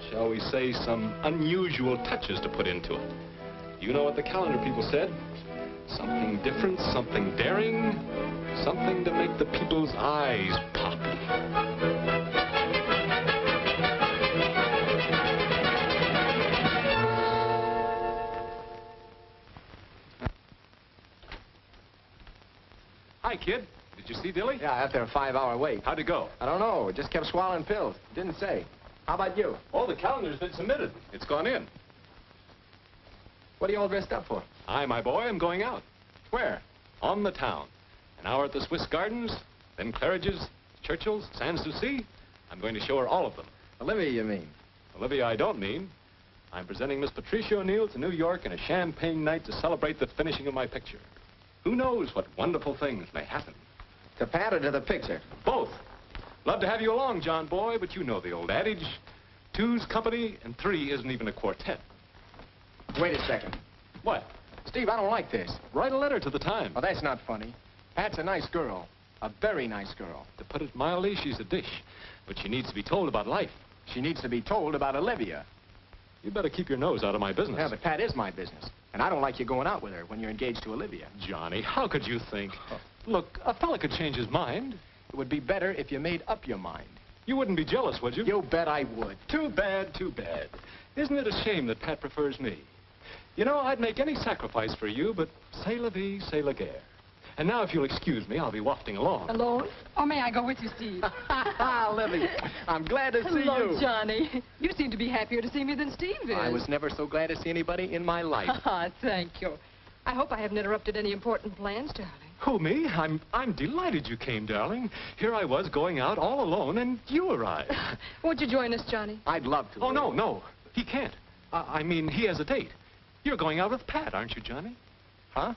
shall we say, some unusual touches to put into it. You know what the calendar people said? Something different, something daring, something to make the people's eyes pop. Hi, kid. Did you see Dilly? Yeah, after a 5-hour wait. How'd it go? I don't know. Just kept swallowing pills. Didn't say. How about you? Oh, the calendar's been submitted. It's gone in. What are you all dressed up for? I, my boy, am going out. Where? On the town. An hour at the Swiss Gardens, then Claridge's, Churchill's, Sans Souci. I'm going to show her all of them. Olivia, you mean? Olivia, I don't mean. I'm presenting Miss Patricia O'Neill to New York in a champagne night to celebrate the finishing of my picture. Who knows what wonderful things may happen. To Pat or to the picture? Both. Love to have you along, John boy, but you know the old adage. Two's company and three isn't even a quartet. Wait a second. What? Steve, I don't like this. Write a letter to the Times. Oh, that's not funny. Pat's a nice girl. A very nice girl. To put it mildly, she's a dish. But she needs to be told about life. She needs to be told about Olivia. You better keep your nose out of my business. Yeah, but Pat is my business. And I don't like you going out with her when you're engaged to Olivia. Johnny, how could you think? Look, a fella could change his mind. It would be better if you made up your mind. You wouldn't be jealous, would you? You bet I would. Too bad, too bad. Isn't it a shame that Pat prefers me? You know, I'd make any sacrifice for you, but c'est la vie, c'est la guerre. And now, if you'll excuse me, I'll be wafting along. Alone? Or may I go with you, Steve? Libby, I'm glad to see Hello, you. Johnny. You seem to be happier to see me than Steve is. I was never so glad to see anybody in my life. Thank you. I hope I haven't interrupted any important plans, darling. Who, me? I'm delighted you came, darling. Here I was going out all alone, and you arrived. Won't you join us, Johnny? I'd love to. Oh, no. He can't. I mean, he has a date. You're going out with Pat, aren't you, Johnny? Huh?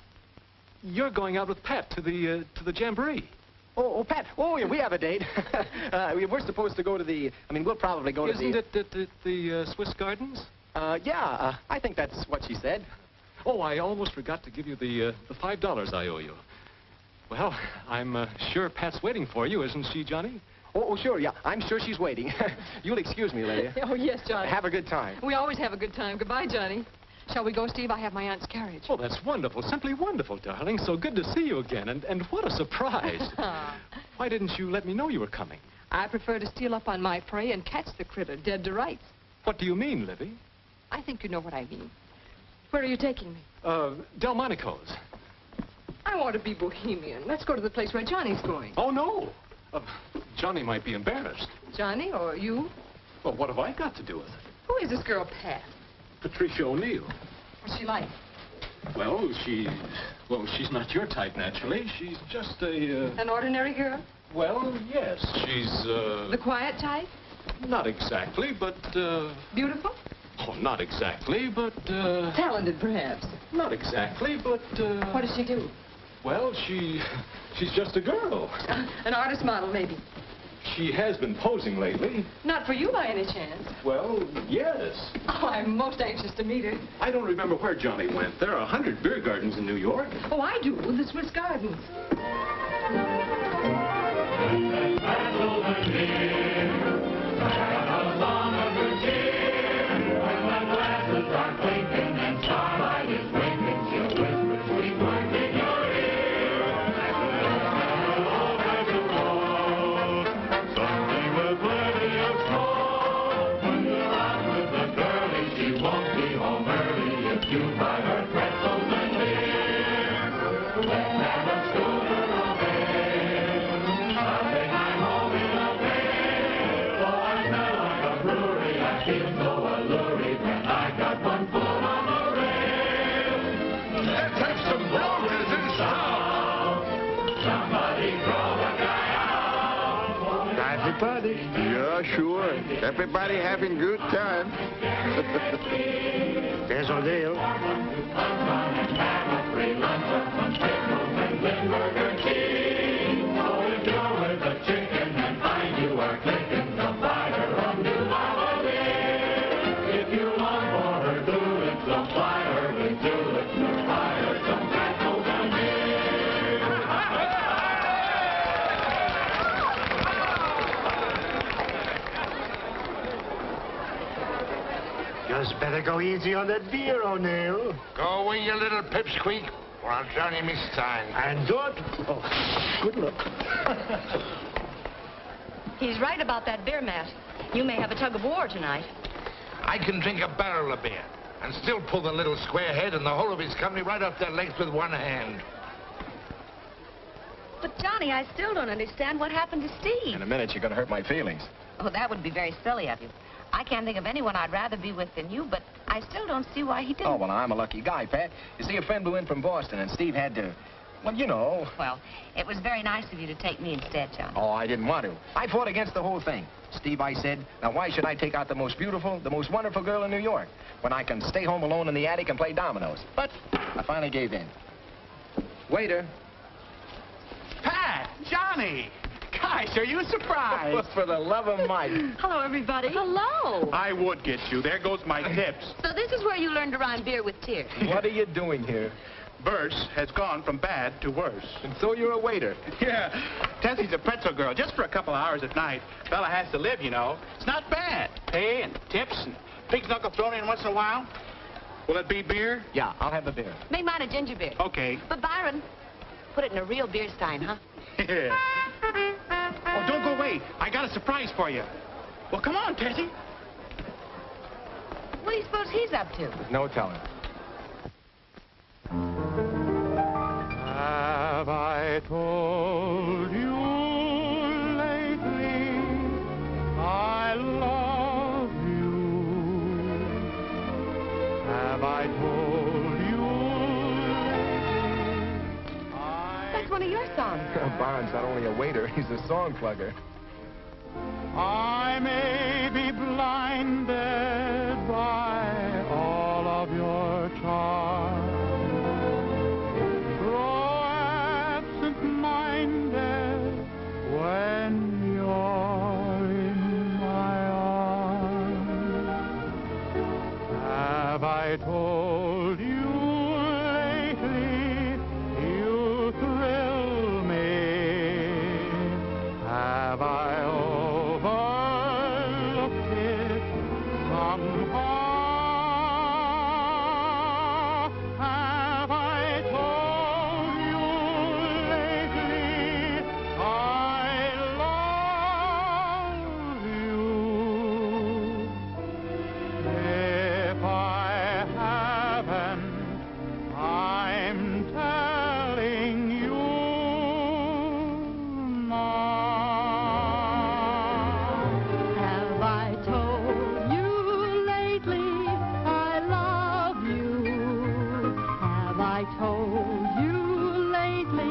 You're going out with Pat to the Jamboree. Oh, Pat. Oh, yeah, we have a date. We're supposed to go to the... I mean, we'll probably go to the... Isn't it the Swiss Gardens? Yeah, I think that's what she said. Oh, I almost forgot to give you the $5 I owe you. Well, I'm sure Pat's waiting for you, isn't she, Johnny? Oh, sure, yeah. I'm sure she's waiting. You'll excuse me, Lydia. Oh, yes, Johnny. Have a good time. We always have a good time. Goodbye, Johnny. Shall we go, Steve? I have my aunt's carriage. Oh, that's wonderful. Simply wonderful, darling. So good to see you again. And what a surprise. Why didn't you let me know you were coming? I prefer to steal up on my prey and catch the critter dead to rights. What do you mean, Livy? I think you know what I mean. Where are you taking me? Delmonico's. I want to be bohemian. Let's go to the place where Johnny's going. Oh, no. Johnny might be embarrassed. Johnny or you? Well, what have I got to do with it? Who is this girl, Pat? Patricia O'Neill. What's she like? Well, she's not your type, naturally. She's just a, An ordinary girl? Well, yes. She's, The quiet type? Not exactly, but, Beautiful? Oh, not exactly, but, Talented, perhaps? Not exactly, but, What does she do? Well, she's just a girl. An artist model, maybe? She has been posing lately. Not for you by any chance. Well, yes. Oh, I'm most anxious to meet her. I don't remember where Johnny went. There are 100 beer gardens in New York. Oh, I do. The Swiss Gardens. Party? Yeah, sure. Everybody having good time. There's O'Neill. If you long for her tulips, supply her with tulips, supply her some pretzels and Just better go easy on that beer, O'Neill. Go away, you little pipsqueak, or I'll drown him this time. And don't... Oh, good luck. He's right about that beer, Matt. You may have a tug of war tonight. I can drink a barrel of beer and still pull the little square head and the whole of his company right off their legs with one hand. But, Johnny, I still don't understand what happened to Steve. In a minute, you're going to hurt my feelings. Oh, that would be very silly of you. I can't think of anyone I'd rather be with than you, but I still don't see why he didn't. Oh, well, I'm a lucky guy, Pat. You see, a friend blew in from Boston, and Steve had to, well, you know. Well, it was very nice of you to take me instead, John. Oh, I didn't want to. I fought against the whole thing. Steve, I said, now why should I take out the most beautiful, the most wonderful girl in New York when I can stay home alone in the attic and play dominoes? But I finally gave in. Waiter. Pat! Johnny! Gosh, are you surprised? For the love of Mike. Hello, everybody. Hello. I would get you. There goes my tips. So this is where you learned to rhyme beer with tears. What are you doing here? Verse has gone from bad to worse. And so you're a waiter. Yeah. Tessie's a pretzel girl, just for a couple of hours at night. Fella has to live, you know. It's not bad. Pay and tips and pig's knuckle thrown in once in a while. Will it be beer? Yeah, I'll have the beer. Make mine a ginger beer. Okay. But, Byron, put it in a real beer stein, huh? Yeah. Oh, don't go away. I got a surprise for you. Well, come on, Tessie. What do you suppose he's up to? No telling. Have I told you lately I love you? Have I told you That's one of your songs. Byron's not only a waiter, he's a song plugger. I may be blinded by all of your charm, grow absent-minded when you're in my arms? Have I told you lately you thrill me? Have I overlooked it somehow? Have I told you lately I love you? If I haven't, I'm telling you now. I told you lately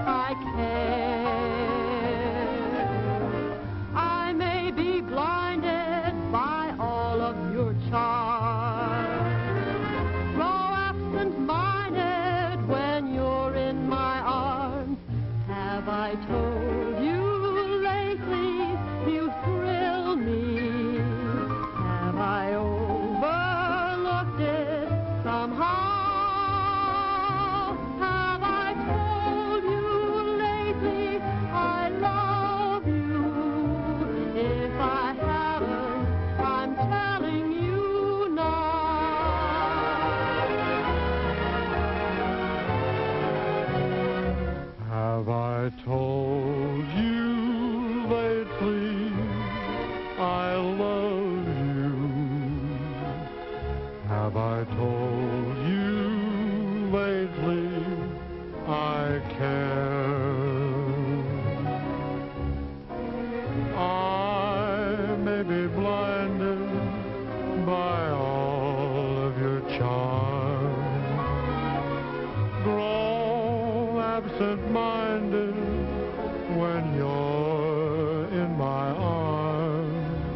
I care? I may be blinded by all of your charms, grow absent-minded when you're in my arms. Have I told you lately you thrill me? Have I overlooked it somehow? Have I told you lately I love you? If I haven't, I'm telling you now. Have I told you lately I love you? Have I told you lately I care? I may be blinded by all of your charms, grow absent-minded when you're in my arms.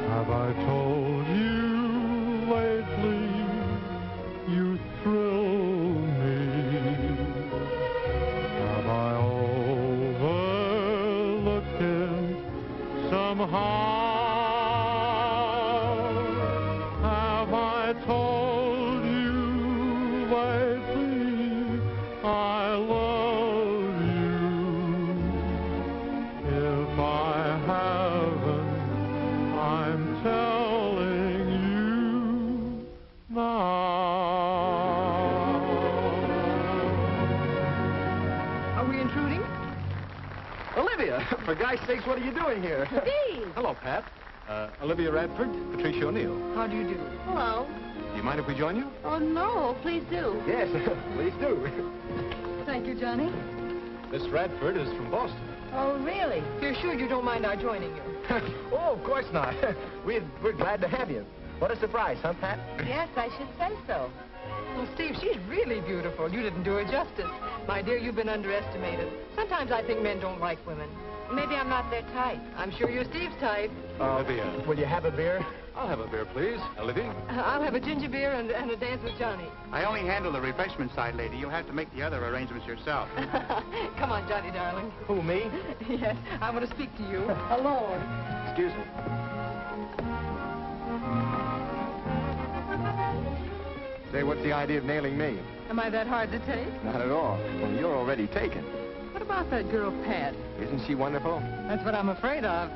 Have I told you lately you thrill me? Have I overlooked it somehow? Have I told you lately I love you? If I haven't, I'm telling you now. Are we intruding? Olivia, for God's sakes, what are you doing here? Steve! Hello, Pat. Olivia Radford, Patricia O'Neill. How do you do? Hello. Do you mind if we join you? Oh, no, please do. Yes, please do. Thank you, Johnny. Miss Radford is from Boston. Oh, really? You're sure you don't mind our joining you? Oh, of course not. We're glad to have you. What a surprise, huh, Pat? Yes, I should say so. Well, Steve, she's really beautiful. You didn't do her justice. My dear, you've been underestimated. Sometimes I think men don't like women. Maybe I'm not their type. I'm sure you're Steve's type. Olivia. Will you have a beer? I'll have a beer, please. Olivia? I'll have a ginger beer and a dance with Johnny. I only handle the refreshment side, lady. You'll have to make the other arrangements yourself. Come on, Johnny, darling. Who, me? Yes, I want to speak to you alone. Excuse me. Say, what's the idea of nailing me? Am I that hard to take? Not at all. Well, you're already taken. What about that girl, Pat? Isn't she wonderful? That's what I'm afraid of.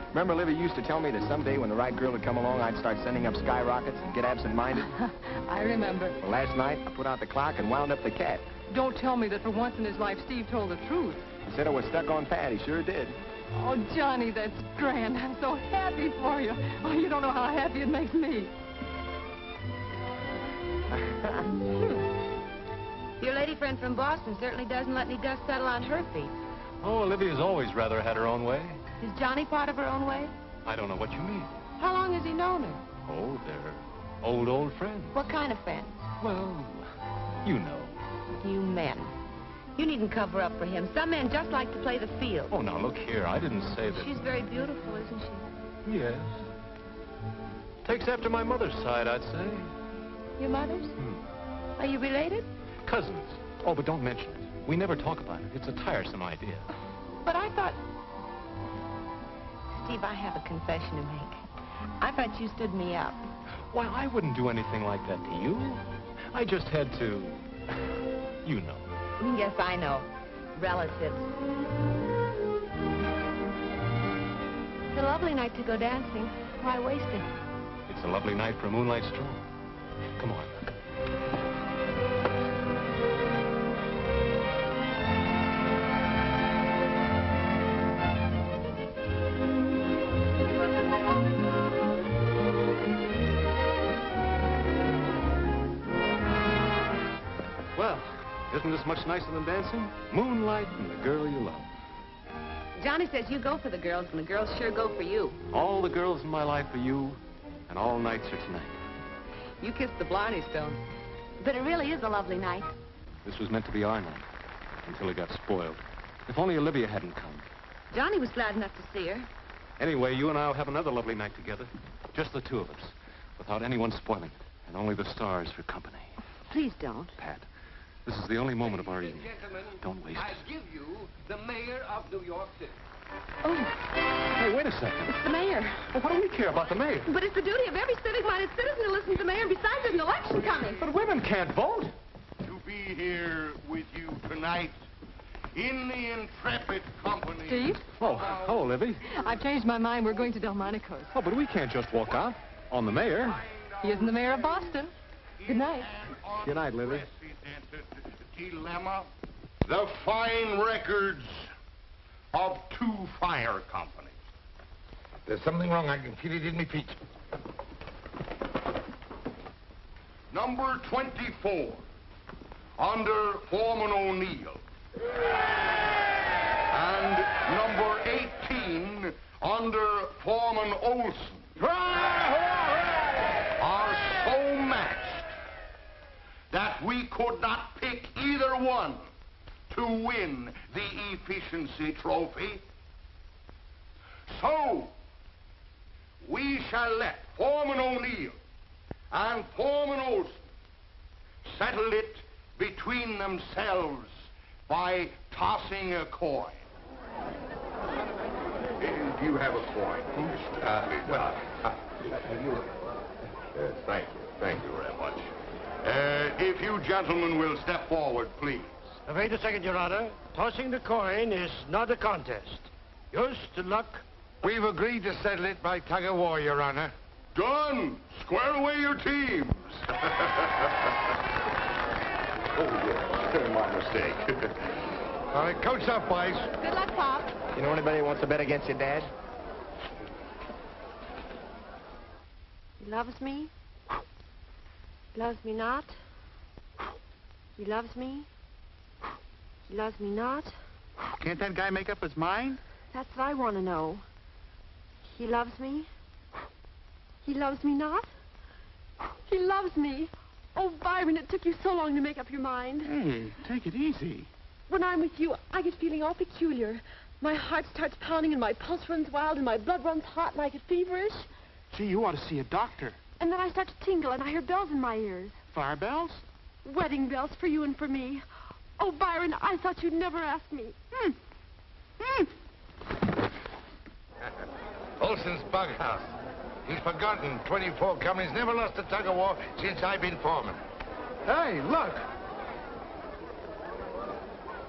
Remember, Olivia used to tell me that someday when the right girl would come along, I'd start sending up skyrockets and get absent-minded? I remember. Well, last night, I put out the clock and wound up the cat. Don't tell me that for once in his life, Steve told the truth. He said I was stuck on Pat. He sure did. Oh, Johnny, that's grand. I'm so happy for you. Oh, you don't know how happy it makes me. Your lady friend from Boston certainly doesn't let any dust settle on her feet. Oh, Olivia's always rather had her own way. Is Johnny part of her own way? I don't know what you mean. How long has he known her? Oh, they're old friends. What kind of friends? Well, you know. You men. You needn't cover up for him. Some men just like to play the field. Oh, now, look here. I didn't say that. She's very beautiful, isn't she? Yes. Takes after my mother's side, I'd say. Your mother's? Are you related? Cousins. Oh, but don't mention it. We never talk about it. It's a tiresome idea. But I thought... Steve, I have a confession to make. I thought you stood me up. Why, I wouldn't do anything like that to you. I just had to... You know. Yes, I know. Relatives. It's a lovely night to go dancing. Why waste it? It's a lovely night for a moonlight stroll. Come on. Well, isn't this much nicer than dancing? Moonlight and the girl you love. Johnny says you go for the girls, and the girls sure go for you. All the girls in my life are you, and all nights are tonight. You kissed the Blarney Stone. But it really is a lovely night. This was meant to be our night, until it got spoiled. If only Olivia hadn't come. Johnny was glad enough to see her. Anyway, you and I'll have another lovely night together. Just the two of us, without anyone spoiling it, and only the stars for company. Please don't. Pat, this is the only moment of our evening. Don't waste I it. give you the mayor of New York City. Oh, Hey, wait a second. it's the mayor. Well, what do we care about the mayor? But it's the duty of every civic-minded citizen to listen to the mayor, and besides, there's an election coming. But women can't vote. To be here with you tonight in the intrepid company. Steve? Oh, hello, Livy. I've changed my mind. We're going to Delmonico's. Oh, but we can't just walk out on the mayor. He isn't the mayor of Boston. Good night. Good night, Livy. Dilemma. The fine records of two fire companies. There's something wrong. I can feel it in my feet. Number 24, under Foreman O'Neill. And number 18, under Foreman Olson. Are so matched that we could not pick either one to win the efficiency trophy. So, we shall let Foreman O'Neill and Foreman Olson settle it between themselves by tossing a coin. Do you have a coin? Thank you very much. If you gentlemen will step forward, please. Wait a second, Your Honor. Tossing the coin is not a contest. Yours to luck. We've agreed to settle it by tug of war, Your Honor. Done. Square away your teams. Oh, yes. My mistake. All right, coats up, boys. Good luck, Pop. You know anybody who wants to bet against your dad? He loves me. He loves me not. He loves me. He loves me not. Can't that guy make up his mind? That's what I want to know. He loves me. He loves me not. He loves me. Oh, Byron, it took you so long to make up your mind. Hey, take it easy. When I'm with you, I get feeling all peculiar. My heart starts pounding and my pulse runs wild and my blood runs hot and I get feverish. Gee, you ought to see a doctor. And then I start to tingle and I hear bells in my ears. Fire bells? Wedding bells for you and for me. Oh, Byron, I thought you'd never ask me. Olson's bughouse. He's forgotten 24 companies never lost a tug of war since I've been foreman. Hey, look.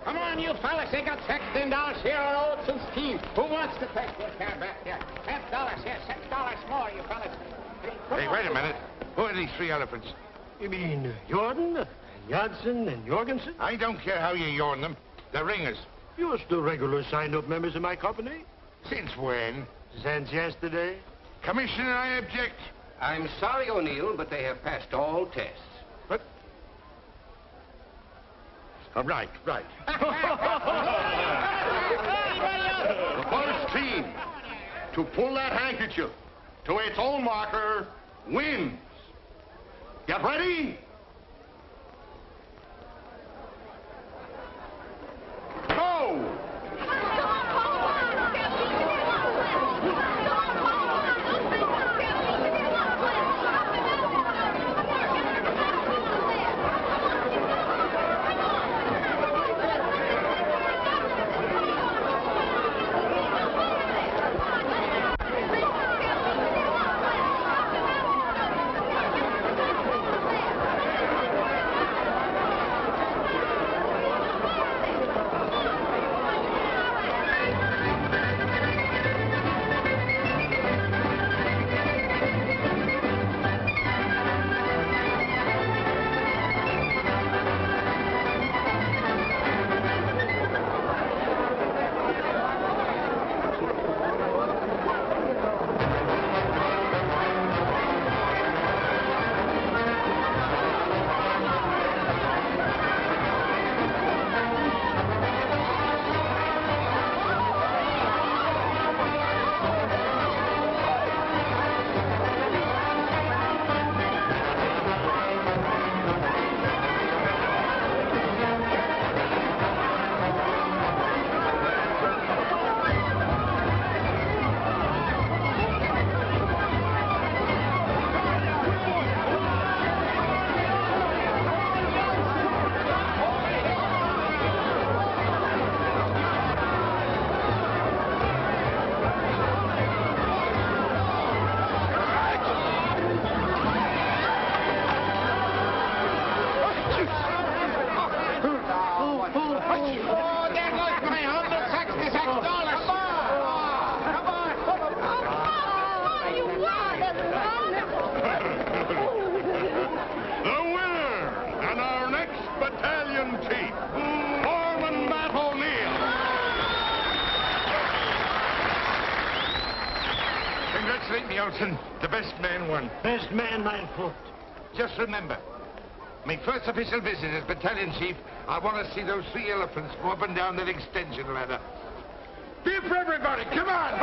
Come on, you fellas. They got $16 here on Olson's team. Who wants to take this here back here? $10 here, $6 more, you fellas. Hey, wait a minute. Who are these three elephants? You mean Jordan, and Janssen, and Jorgensen? I don't care how you yarn them. They're ringers. You're still regular signed-up members of my company. Since when? Since yesterday. Commissioner, I object. I'm sorry, O'Neill, but they have passed all tests. But... Oh, right. The first team to pull that handkerchief to its own marker wins. Get ready? Go! Nelson, the best man won. Best man, mein foot. Just remember, my first official visit as battalion chief, I want to see those 3 elephants go up and down that extension ladder. Beer for everybody, come on!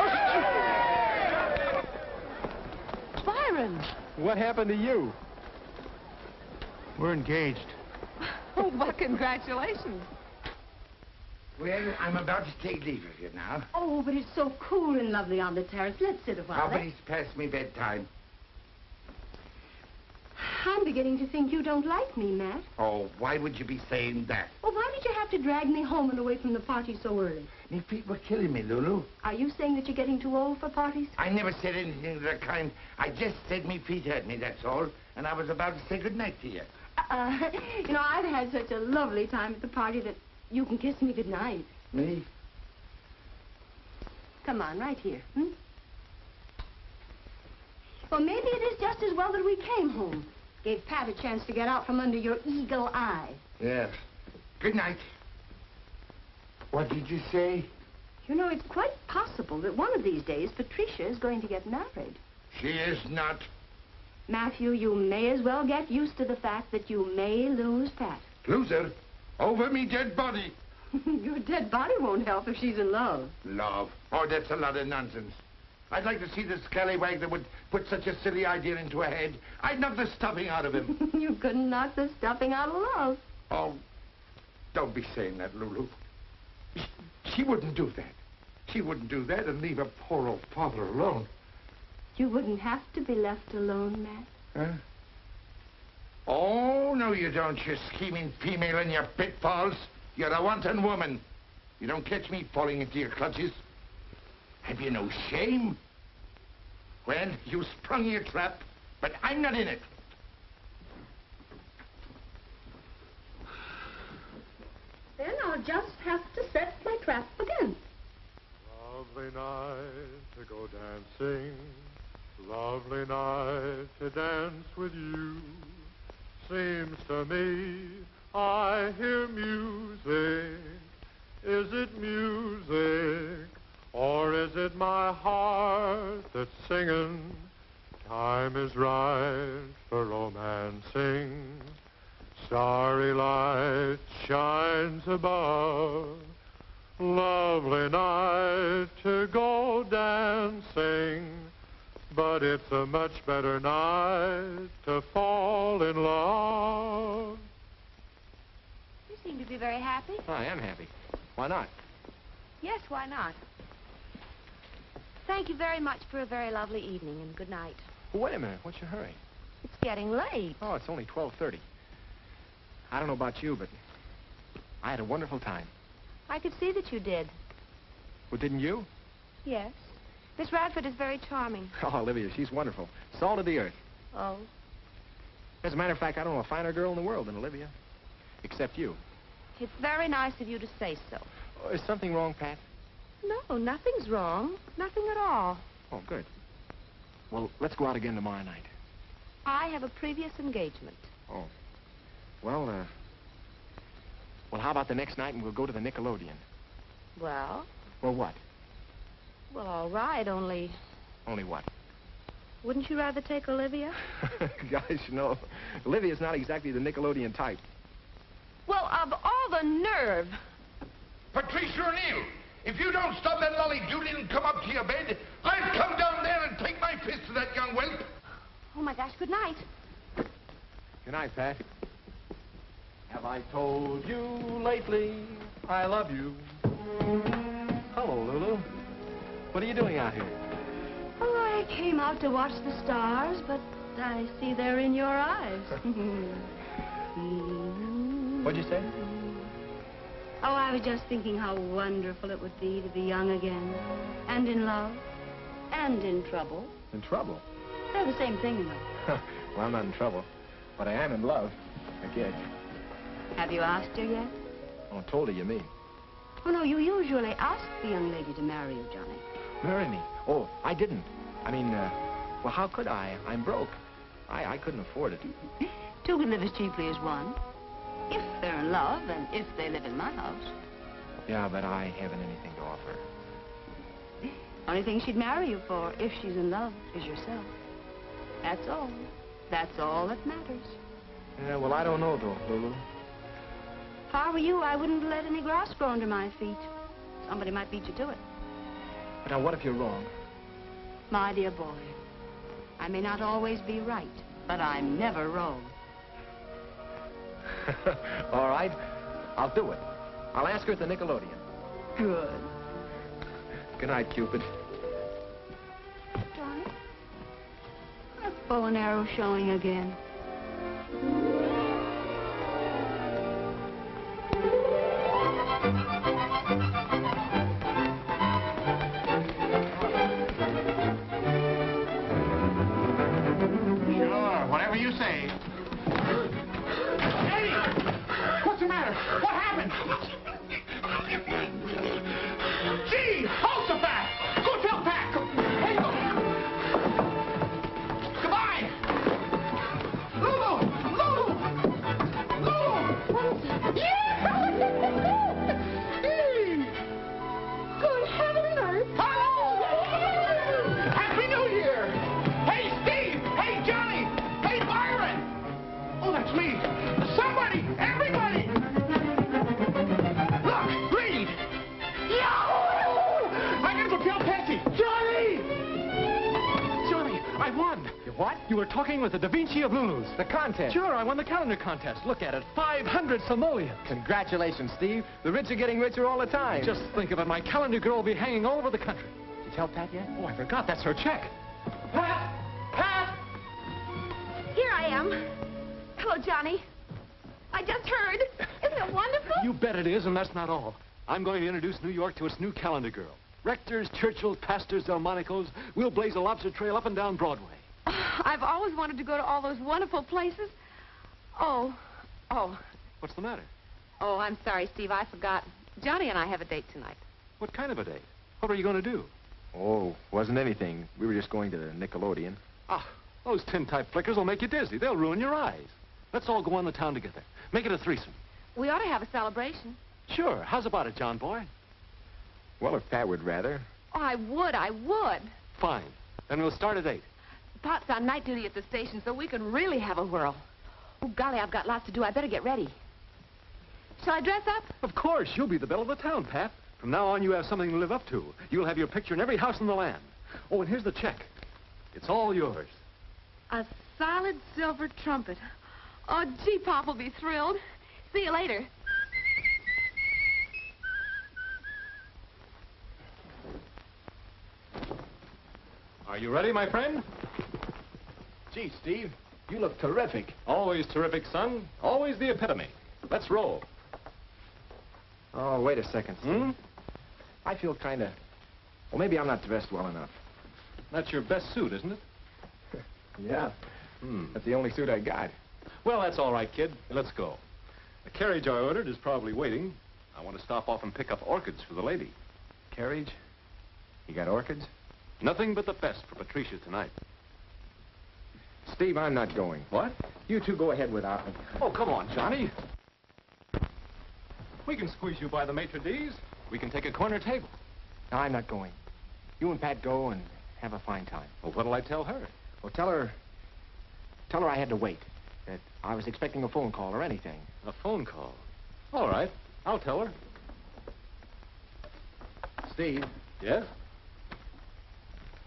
Byron! What happened to you? We're engaged. Oh, well, congratulations. Well, I'm about to take leave of you now. Oh, but it's so cool and lovely on the terrace. Let's sit a while. Oh, but it's past me bedtime. I'm beginning to think you don't like me, Matt. Oh, why would you be saying that? Well, why did you have to drag me home and away from the party so early? Me feet were killing me, Lulu. Are you saying that you're getting too old for parties? I never said anything of the kind. I just said me feet hurt me, that's all. And I was about to say goodnight to you. You know, I've had such a lovely time at the party that you can kiss me goodnight. Me? Come on, right here, Well, maybe it is just as well that we came home. Gave Pat a chance to get out from under your eagle eye. Yes. Good night. What did you say? You know, it's quite possible that one of these days Patricia is going to get married. She is not. Matthew, you may as well get used to the fact that you may lose Pat. Lose her? Over me dead body. Your dead body won't help if she's in love. Love? Oh, that's a lot of nonsense. I'd like to see the scallywag that would put such a silly idea into her head. I'd knock the stuffing out of him. You couldn't knock the stuffing out of love. Oh, don't be saying that, Lulu. She wouldn't do that. She wouldn't do that and leave her poor old father alone. You wouldn't have to be left alone, Matt. Huh? Oh, no, you don't, you scheming female in your pitfalls. You're a wanton woman. You don't catch me falling into your clutches. Have you no shame? Well, you sprung your trap, but I'm not in it. Then I'll just have to set my trap again. Lovely night to go dancing. Lovely night to dance with you. Seems to me I hear music. Is it music? Or is it my heart that's singing? Time is right for romancing. Starry light shines above. Lovely night to go dancing. But it's a much better night to fall in love. You seem to be very happy. I am happy. Why not? Yes, why not? Thank you very much for a very lovely evening, and good night. Well, wait a minute. What's your hurry? It's getting late. Oh, it's only 12:30. I don't know about you, but I had a wonderful time. I could see that you did. Well, didn't you? Yes. Miss Radford is very charming. Oh, Olivia, she's wonderful. Salt of the earth. Oh? As a matter of fact, I don't know a finer girl in the world than Olivia. Except you. It's very nice of you to say so. Oh, is something wrong, Pat? No, nothing's wrong. Nothing at all. Oh, good. Well, let's go out again tomorrow night. I have a previous engagement. Oh. Well, how about the next night and we'll go to the Nickelodeon? Well? Well, what? Well, all right, only... Only what? Wouldn't you rather take Olivia? Guys, you know, Olivia's not exactly the Nickelodeon type. Well, of all the nerve! Patricia O'Neill, if you don't stop that lolly Judy and come up to your bed, I'll come down there and take my fist to that young whelp. Oh, my gosh, good night. Good night, Pat. Have I told you lately I love you? Hello, Lulu. What are you doing out here? Oh, I came out to watch the stars, but I see they're in your eyes. What'd you say? Oh, I was just thinking how wonderful it would be to be young again, and in love, and in trouble. In trouble? They're the same thing, you know. Well, I'm not in trouble, but I am in love. I guess. Have you asked her yet? Oh, told her, you mean? Oh, no, you usually ask the young lady to marry you, Johnny. Marry me? Oh, I didn't. I mean, well, how could I? I'm broke. I couldn't afford it. Two can live as cheaply as one. If they're in love, and if they live in my house. Yeah, but I haven't anything to offer. Only thing she'd marry you for, if she's in love, is yourself. That's all. That's all that matters. Yeah, well, I don't know, though, Lulu. If I were you, I wouldn't let any grass grow under my feet. Somebody might beat you to it. But now, what if you're wrong? My dear boy, I may not always be right, but I'm never wrong. All right, I'll do it. I'll ask her at the Nickelodeon. Good. Good night, Cupid. Johnny, that bow and arrow showing again. Sure, whatever you say. Hey! What's the matter? What happened? Gee! Jehoshaphat! Go tell Pat! Hey, go! Goodbye! Lulu! Lulu! Lulu! Yeah! Good heaven and earth! Hello! Happy New Year! Hey, Steve! Hey, Johnny! Hey, Byron! Oh, that's me! Somebody! Everybody! Look! Read! Yahoo! I gotta go tell Patsy! Johnny! Johnny, I won. You what? You were talking with the Da Vinci of Lulu's. The contest. Sure, I won the calendar contest. Look at it, 500 simoleons. Congratulations, Steve. The rich are getting richer all the time. Just think of it, my calendar girl will be hanging all over the country. Did you tell Pat yet? Oh, I forgot, that's her check. Pat! Pat! Here I am. Hello, Johnny. I just heard. Isn't it wonderful? You bet it is, and that's not all. I'm going to introduce New York to its new calendar girl. Rectors, Churchills, pastors, Delmonicos. We'll blaze a lobster trail up and down Broadway. I've always wanted to go to all those wonderful places. Oh. What's the matter? Oh, I'm sorry, Steve. I forgot. Johnny and I have a date tonight. What kind of a date? What are you going to do? Oh, wasn't anything. We were just going to the Nickelodeon. Ah, those tin-type flickers will make you dizzy. They'll ruin your eyes. Let's all go on the town together. Make it a threesome. We ought to have a celebration. Sure. How's about it, John boy? Well, if Pat would rather. Oh, I would. Fine. Then we'll start at 8. Pot's on night duty at the station, so we can really have a whirl. Oh, golly, I've got lots to do. I better get ready. Shall I dress up? Of course. You'll be the belle of the town, Pat. From now on, you have something to live up to. You'll have your picture in every house in the land. Oh, and here's the check. It's all yours. A solid silver trumpet. Oh, gee, Pop will be thrilled. See you later. Are you ready, my friend? Gee, Steve, you look terrific. Always terrific, son. Always the epitome. Let's roll. Oh, wait a second, Steve. I feel kind of... Well, maybe I'm not dressed well enough. That's your best suit, isn't it? Yeah. That's the only suit I got. Well, that's all right, kid. Let's go. The carriage I ordered is probably waiting. I want to stop off and pick up orchids for the lady. Carriage? You got orchids? Nothing but the best for Patricia tonight. Steve, I'm not going. What? You two go ahead without me. Oh, come on, Johnny. We can squeeze you by the maitre d's. We can take a corner table. No, I'm not going. You and Pat go and have a fine time. Well, what'll I tell her? Well, tell her I had to wait. That I was expecting a phone call or anything. A phone call? All right. I'll tell her. Steve. Yes?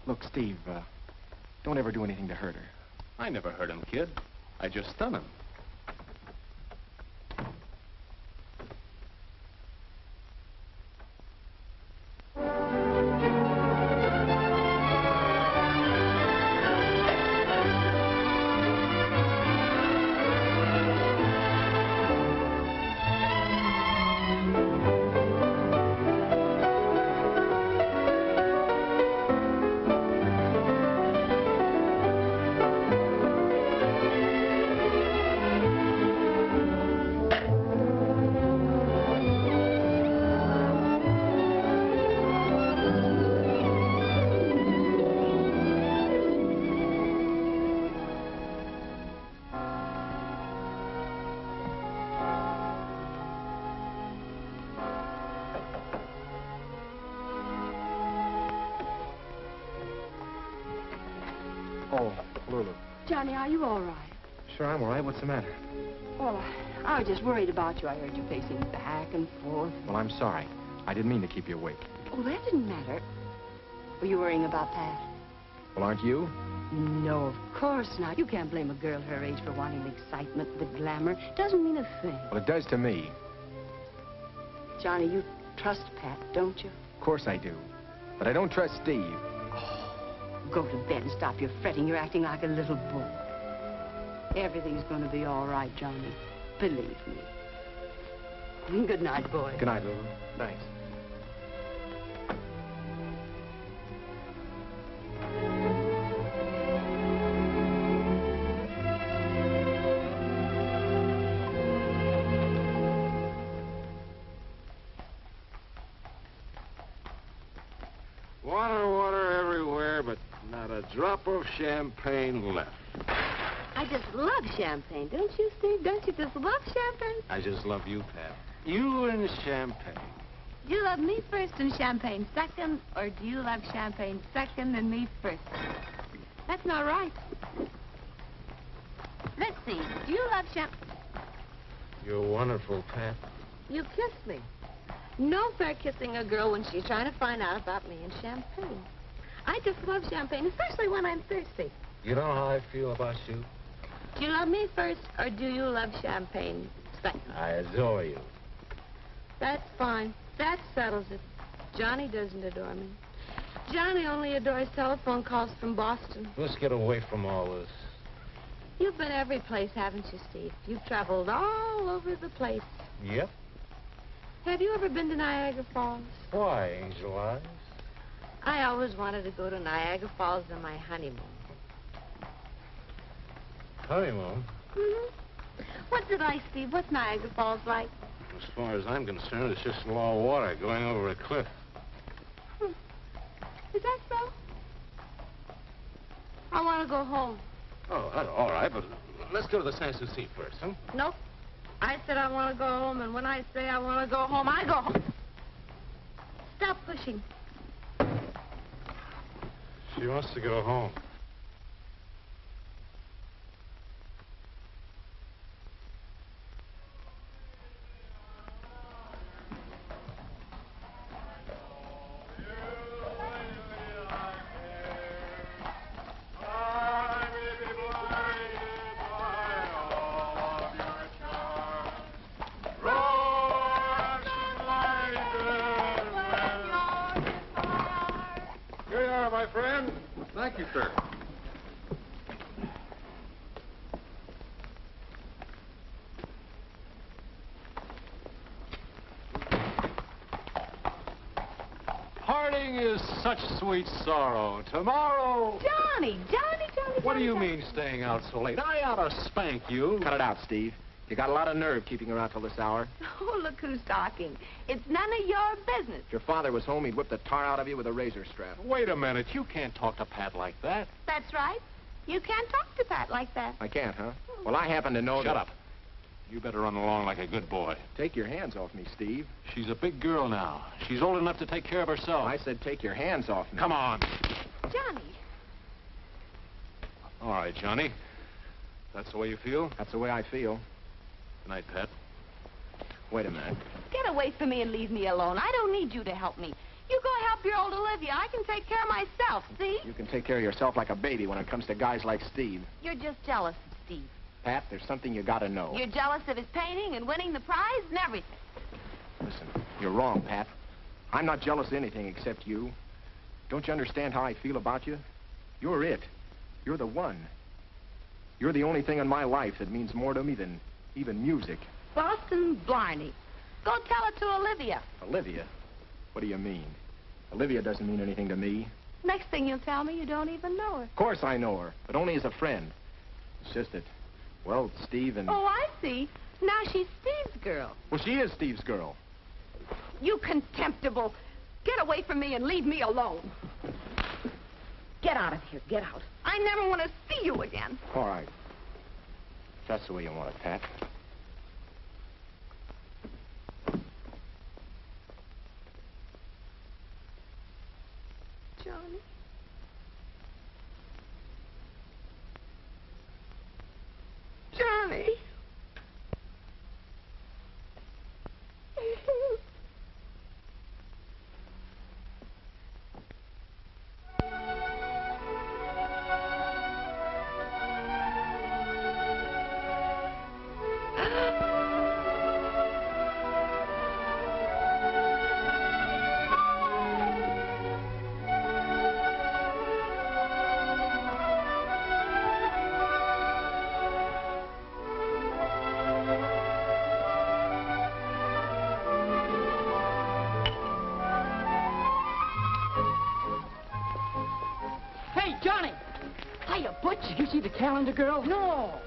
Look, Steve, don't ever do anything to hurt her. I never hurt him, kid. I just stun him. Lulu. Johnny, are you all right? Sure, I'm all right. What's the matter? Well, I was just worried about you. I heard you pacing back and forth. Well, I'm sorry. I didn't mean to keep you awake. Oh, that didn't matter. Were you worrying about Pat? Well, aren't you? No, of course not. You can't blame a girl her age for wanting the excitement, the glamour. Doesn't mean a thing. Well, it does to me. Johnny, you trust Pat, don't you? Of course I do. But I don't trust Steve. Go to bed and stop your fretting. You're acting like a little boy. Everything's going to be all right, Johnny. Believe me. Good night, boy. Good night, Lulu. Thanks. Water everywhere, but not a drop of champagne left. I just love champagne, don't you, Steve? Don't you just love champagne? I just love you, Pat. You and champagne. Do you love me first and champagne second, or do you love champagne second and me first? That's not right. Let's see. Do you love champagne? You're wonderful, Pat. You kissed me. No fair kissing a girl when she's trying to find out about me and champagne. I just love champagne, especially when I'm thirsty. You know how I feel about you? Do you love me first, or do you love champagne second? I adore you. That's fine. That settles it. Johnny doesn't adore me. Johnny only adores telephone calls from Boston. Let's get away from all this. You've been every place, haven't you, Steve? You've traveled all over the place. Yep. Have you ever been to Niagara Falls? Why, Angel Eyes? I always wanted to go to Niagara Falls on my honeymoon. Honeymoon? Mm-hmm. What's it like, Steve? What's Niagara Falls like? As far as I'm concerned, it's just raw water going over a cliff. Is that so? I want to go home. Oh, all right, but let's go to the Sans Souci first, huh? Nope. I said I want to go home, and when I say I want to go home, I go home. Stop pushing. She wants to go home. Here you are, my friend. Thank you, sir. Parting is such sweet sorrow. Tomorrow... Johnny! What do you mean staying out so late? I ought to spank you. Cut it out, Steve. You got a lot of nerve keeping her out till this hour. Oh, look who's talking. It's none of your business. If your father was home, he'd whip the tar out of you with a razor strap. Wait a minute. You can't talk to Pat like that. That's right. You can't talk to Pat like that. I can't, huh? Well, I happen to know Shut that... up. You better run along like a good boy. Take your hands off me, Steve. She's a big girl now. She's old enough to take care of herself. I said take your hands off me. Come on. Johnny. All right, Johnny. That's the way you feel? That's the way I feel. Good night, Pat. Wait a minute. Get away from me and leave me alone. I don't need you to help me. You go help your old Olivia. I can take care of myself, see? You can take care of yourself like a baby when it comes to guys like Steve. You're just jealous of Steve. Pat, there's something you gotta know. You're jealous of his painting and winning the prize and everything. Listen, you're wrong, Pat. I'm not jealous of anything except you. Don't you understand how I feel about you? You're it. You're the one. You're the only thing in my life that means more to me than even music. Boston Blarney. Go tell it to Olivia. Olivia? What do you mean? Olivia doesn't mean anything to me. Next thing you'll tell me, you don't even know her. Of course I know her, but only as a friend. It's just that, well, Steve and... Oh, I see. Now she's Steve's girl. Well, she is Steve's girl. You contemptible. Get away from me and leave me alone. Get out of here. Get out. I never want to see you again. All right. If that's the way you want it, Pat. Johnny. she the calendar girl? No.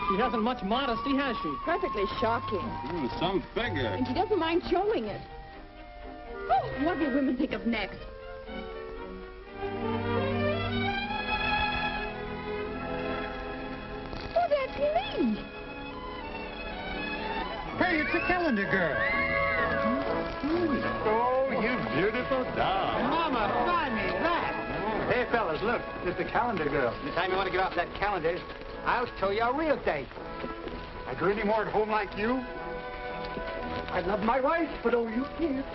She hasn't much modesty, has she? Perfectly shocking. Ooh, some figure. And she doesn't mind showing it. Oh, what will women think of next? Oh, that's me. Hey, it's a calendar girl. Oh, you beautiful doll. Mama, buy me that. Hey, fellas, look. It's the calendar girl. Anytime you want to get off that calendar, I'll show you a real date. I do any more at home like you? I love my wife, but oh, you can't.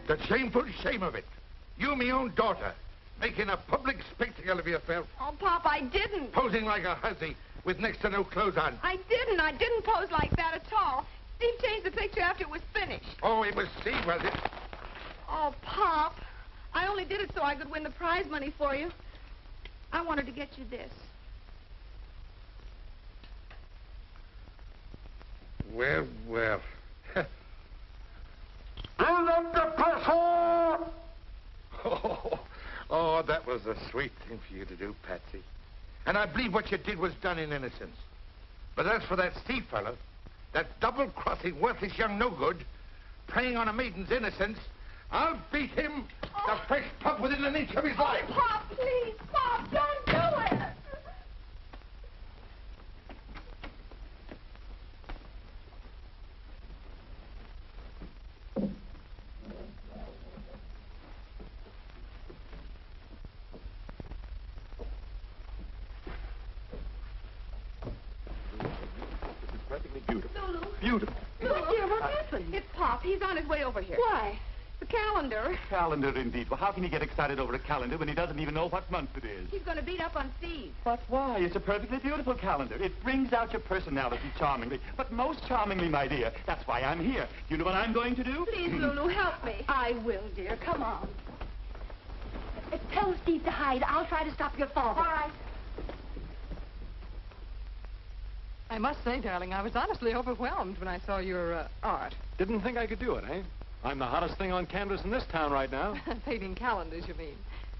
The shameful shame of it. You, me own daughter, making a public spectacle of yourself. Oh, Pop, I didn't. Posing like a hussy with next to no clothes on. I didn't. I didn't pose like that at all. Steve changed the picture after it was finished. Oh, it was Steve, was it? Oh, Pop, I only did it so I could win the prize money for you. I wanted to get you this. Well, well. Oh, that was a sweet thing for you to do, Patsy. And I believe what you did was done in innocence. But as for that Steve fellow, that double-crossing, worthless young no-good, preying on a maiden's innocence, I'll beat him the first pub within an inch of his life. Pop, please, Pop, don't do it. Beautiful. Beautiful. Look, dear, what happened? It's Pop. He's on his way over here. Why? The calendar. Calendar, indeed. Well, how can he get excited over a calendar when he doesn't even know what month it is? He's going to beat up on Steve. But why? It's a perfectly beautiful calendar. It brings out your personality charmingly. But most charmingly, my dear. That's why I'm here. Do you know what I'm going to do? Please, Lulu, help me. I will, dear. Come on. Tell Steve to hide. I'll try to stop your father. All right. I must say, darling, I was honestly overwhelmed when I saw your art. Didn't think I could do it, eh? I'm the hottest thing on canvas in this town right now. Painting calendars, you mean.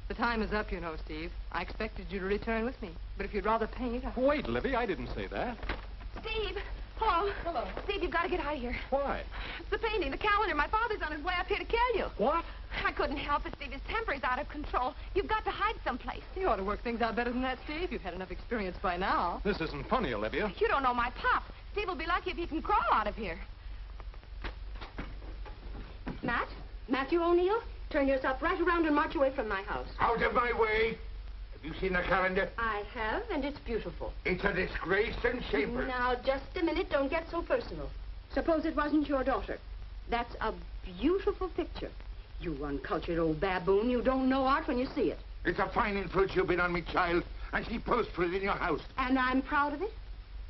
The time is up, you know, Steve. I expected you to return with me. But if you'd rather paint... Wait, Livy, I didn't say that. Steve. Hello. Hello. Steve, you've got to get out of here. Why? It's the painting, the calendar. My father's on his way up here to kill you. What? I couldn't help it, Steve. His temper is out of control. You've got to hide someplace. You ought to work things out better than that, Steve. You've had enough experience by now. This isn't funny, Olivia. You don't know my pop. Steve will be lucky if he can crawl out of here. Matt? Matthew O'Neill? Turn yourself right around and march away from my house. Out of my way. Have you seen the calendar? I have, and it's beautiful. It's a disgrace and shameful. Now, just a minute. Don't get so personal. Suppose it wasn't your daughter. That's a beautiful picture. You uncultured old baboon. You don't know art when you see it. It's a fine influence you've been on me, child, and she posed for it in your house. And I'm proud of it.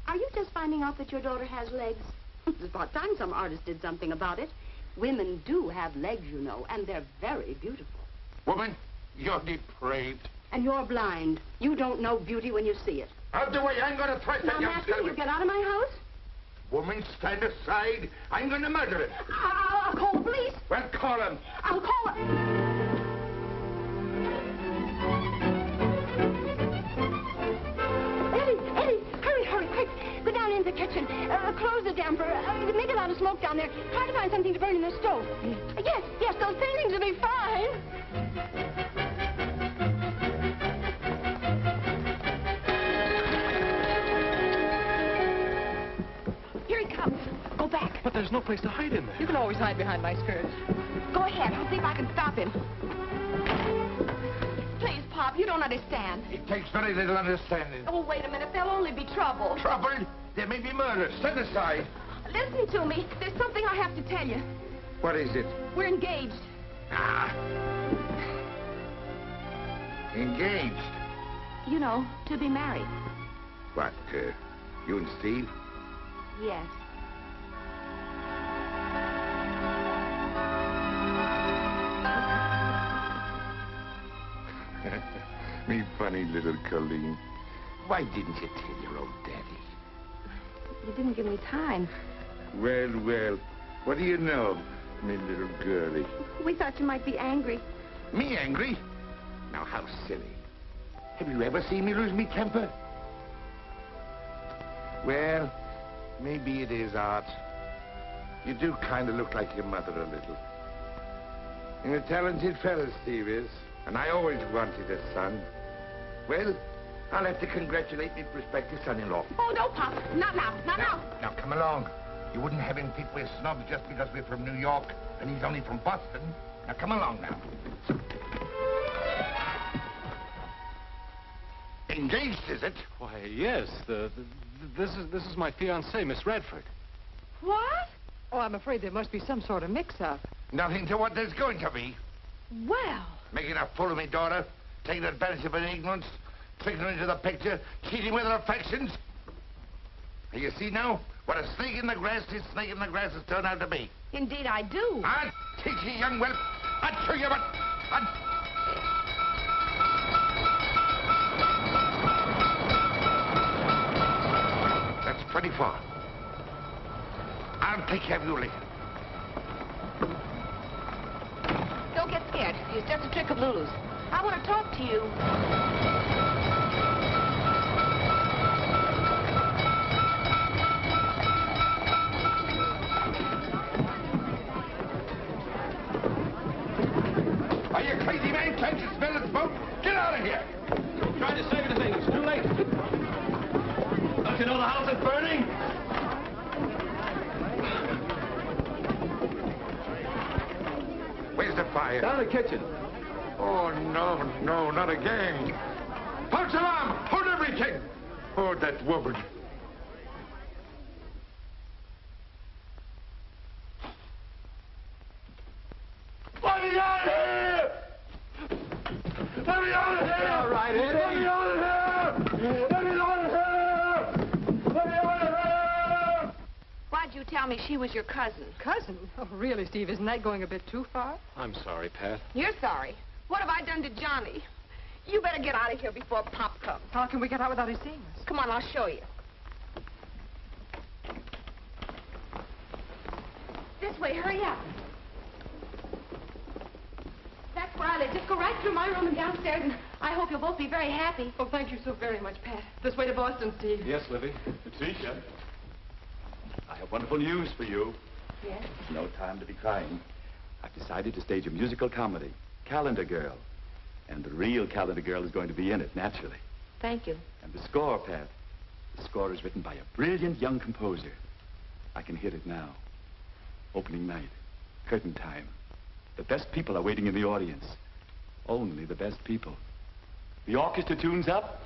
Are you just finding out that your daughter has legs? It's about time some artist did something about it. Women do have legs, you know, and they're very beautiful. Woman, you're depraved. And you're blind. You don't know beauty when you see it. Out the way, I'm going to thresh that young Matthew, scallywag. you get out of my house? Woman, stand aside. I'm going to murder him. I'll call the police. Well, call him. I'll call it. Eddie, hurry, quick. Go down into the kitchen. Close the damper. Make a lot of smoke down there. Try to find something to burn in the stove. Yes, those paintings will be fine. Here he comes. Go back. But there's no place to hide in there. You can always hide behind my skirt. Go ahead. I'll see if I can stop him. Please, Pop, you don't understand. It takes very little understanding. Oh, wait a minute. There'll only be trouble. Trouble? There may be murder. Stand aside. Listen to me. There's something I have to tell you. What is it? We're engaged. Ah. Engaged? You know, to be married. What, you and Steve? Yes. Me funny little Colleen. Why didn't you tell your old daddy? You didn't give me time. Well, well, what do you know, me little girlie? We thought you might be angry. Me angry? Now, how silly. Have you ever seen me lose me temper? Well, maybe it is, Art. You do kind of look like your mother a little. You're a talented fellow, Steve is. And I always wanted a son. Well, I'll have to congratulate me prospective son-in-law. Oh, no, Pop. Not now. Not now. Now, come along. You wouldn't have him think we're snobs just because we're from New York and he's only from Boston. Now, come along now. Engaged, is it? Why, yes. This is my fiancée, Miss Radford. What? Oh, I'm afraid there must be some sort of mix-up. Nothing to what there's going to be. Well. Making a fool of me daughter, taking advantage of her ignorance, tricking her into the picture, cheating with her affections. You see now what a snake in the grass has turned out to be. Indeed, I do. I'll teach you, young whelp. I'll show you what... That's pretty far. I'll take care of you later. Don't get scared. It's just a trick of Lulu's. I want to talk to you. Are you crazy, man? Can't you smell the smoke? Get out of here! Trying to save anything. It's too late. Don't you know the house is burning? Where's the fire? Down in the kitchen. Oh, no, not again. False alarm! Hold everything! Oh, that woman. Let me out of here! Let me out of here! All right, Eddie. Let me out of here! Let me out of here! Let me out of here! Why'd you tell me she was your cousin? Cousin? Oh, really, Steve? Isn't that going a bit too far? I'm sorry, Pat. You're sorry. What have I done to Johnny? You better get out of here before Pop comes. How can we get out without his seeing us? Come on, I'll show you. This way, hurry up. That's where I live. Just go right through my room and downstairs, and I hope you'll both be very happy. Oh, thank you so very much, Pat. This way to Boston, Steve. Yes, Livy. Patricia, I have wonderful news for you. Yes? No time to be crying. I've decided to stage a musical comedy, Calendar Girl. And the real Calendar Girl is going to be in it, naturally. Thank you. And the score, Pat. The score is written by a brilliant young composer. I can hear it now. Opening night. Curtain time. The best people are waiting in the audience. Only the best people. The orchestra tunes up.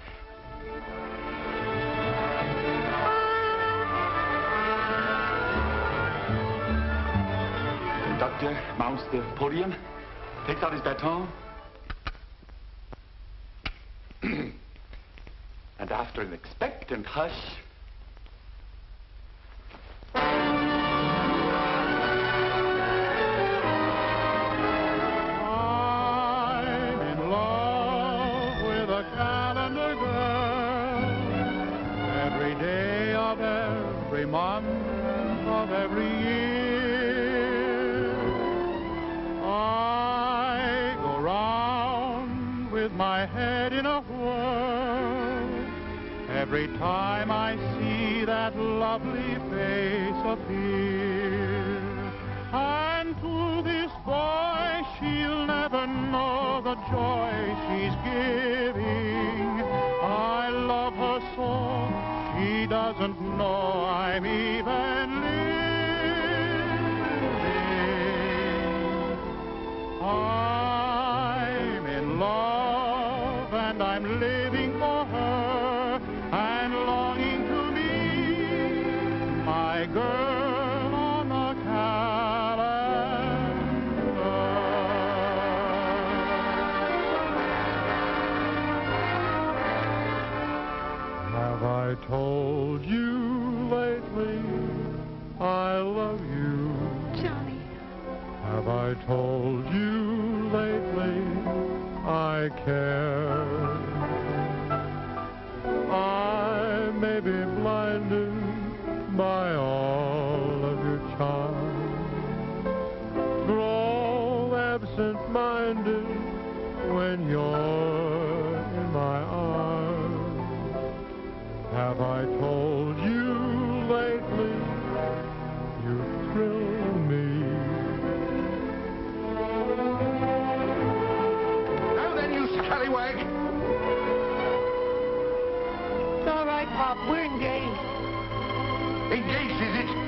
The conductor mounts the podium, takes out his baton. And after an expectant hush... I'm in love with a calendar girl. Every day of every month of every year, I go round with my head in a whirl. Every time I see that lovely face appear, and to this boy she'll never know the joy she's giving. I love her so, she doesn't know I'm even living. I'm in love and I'm living for her, and longing to meet my girl on the calendar. Have I told you lately I love you? Johnny. Have I told you lately I I care. I may be blinded by all of your charms, grow absent-minded when you're in my arms. Have I told you lately you thrill me? Now then, you scallywag! It's all right, Pop. We're engaged. Engaged, is it?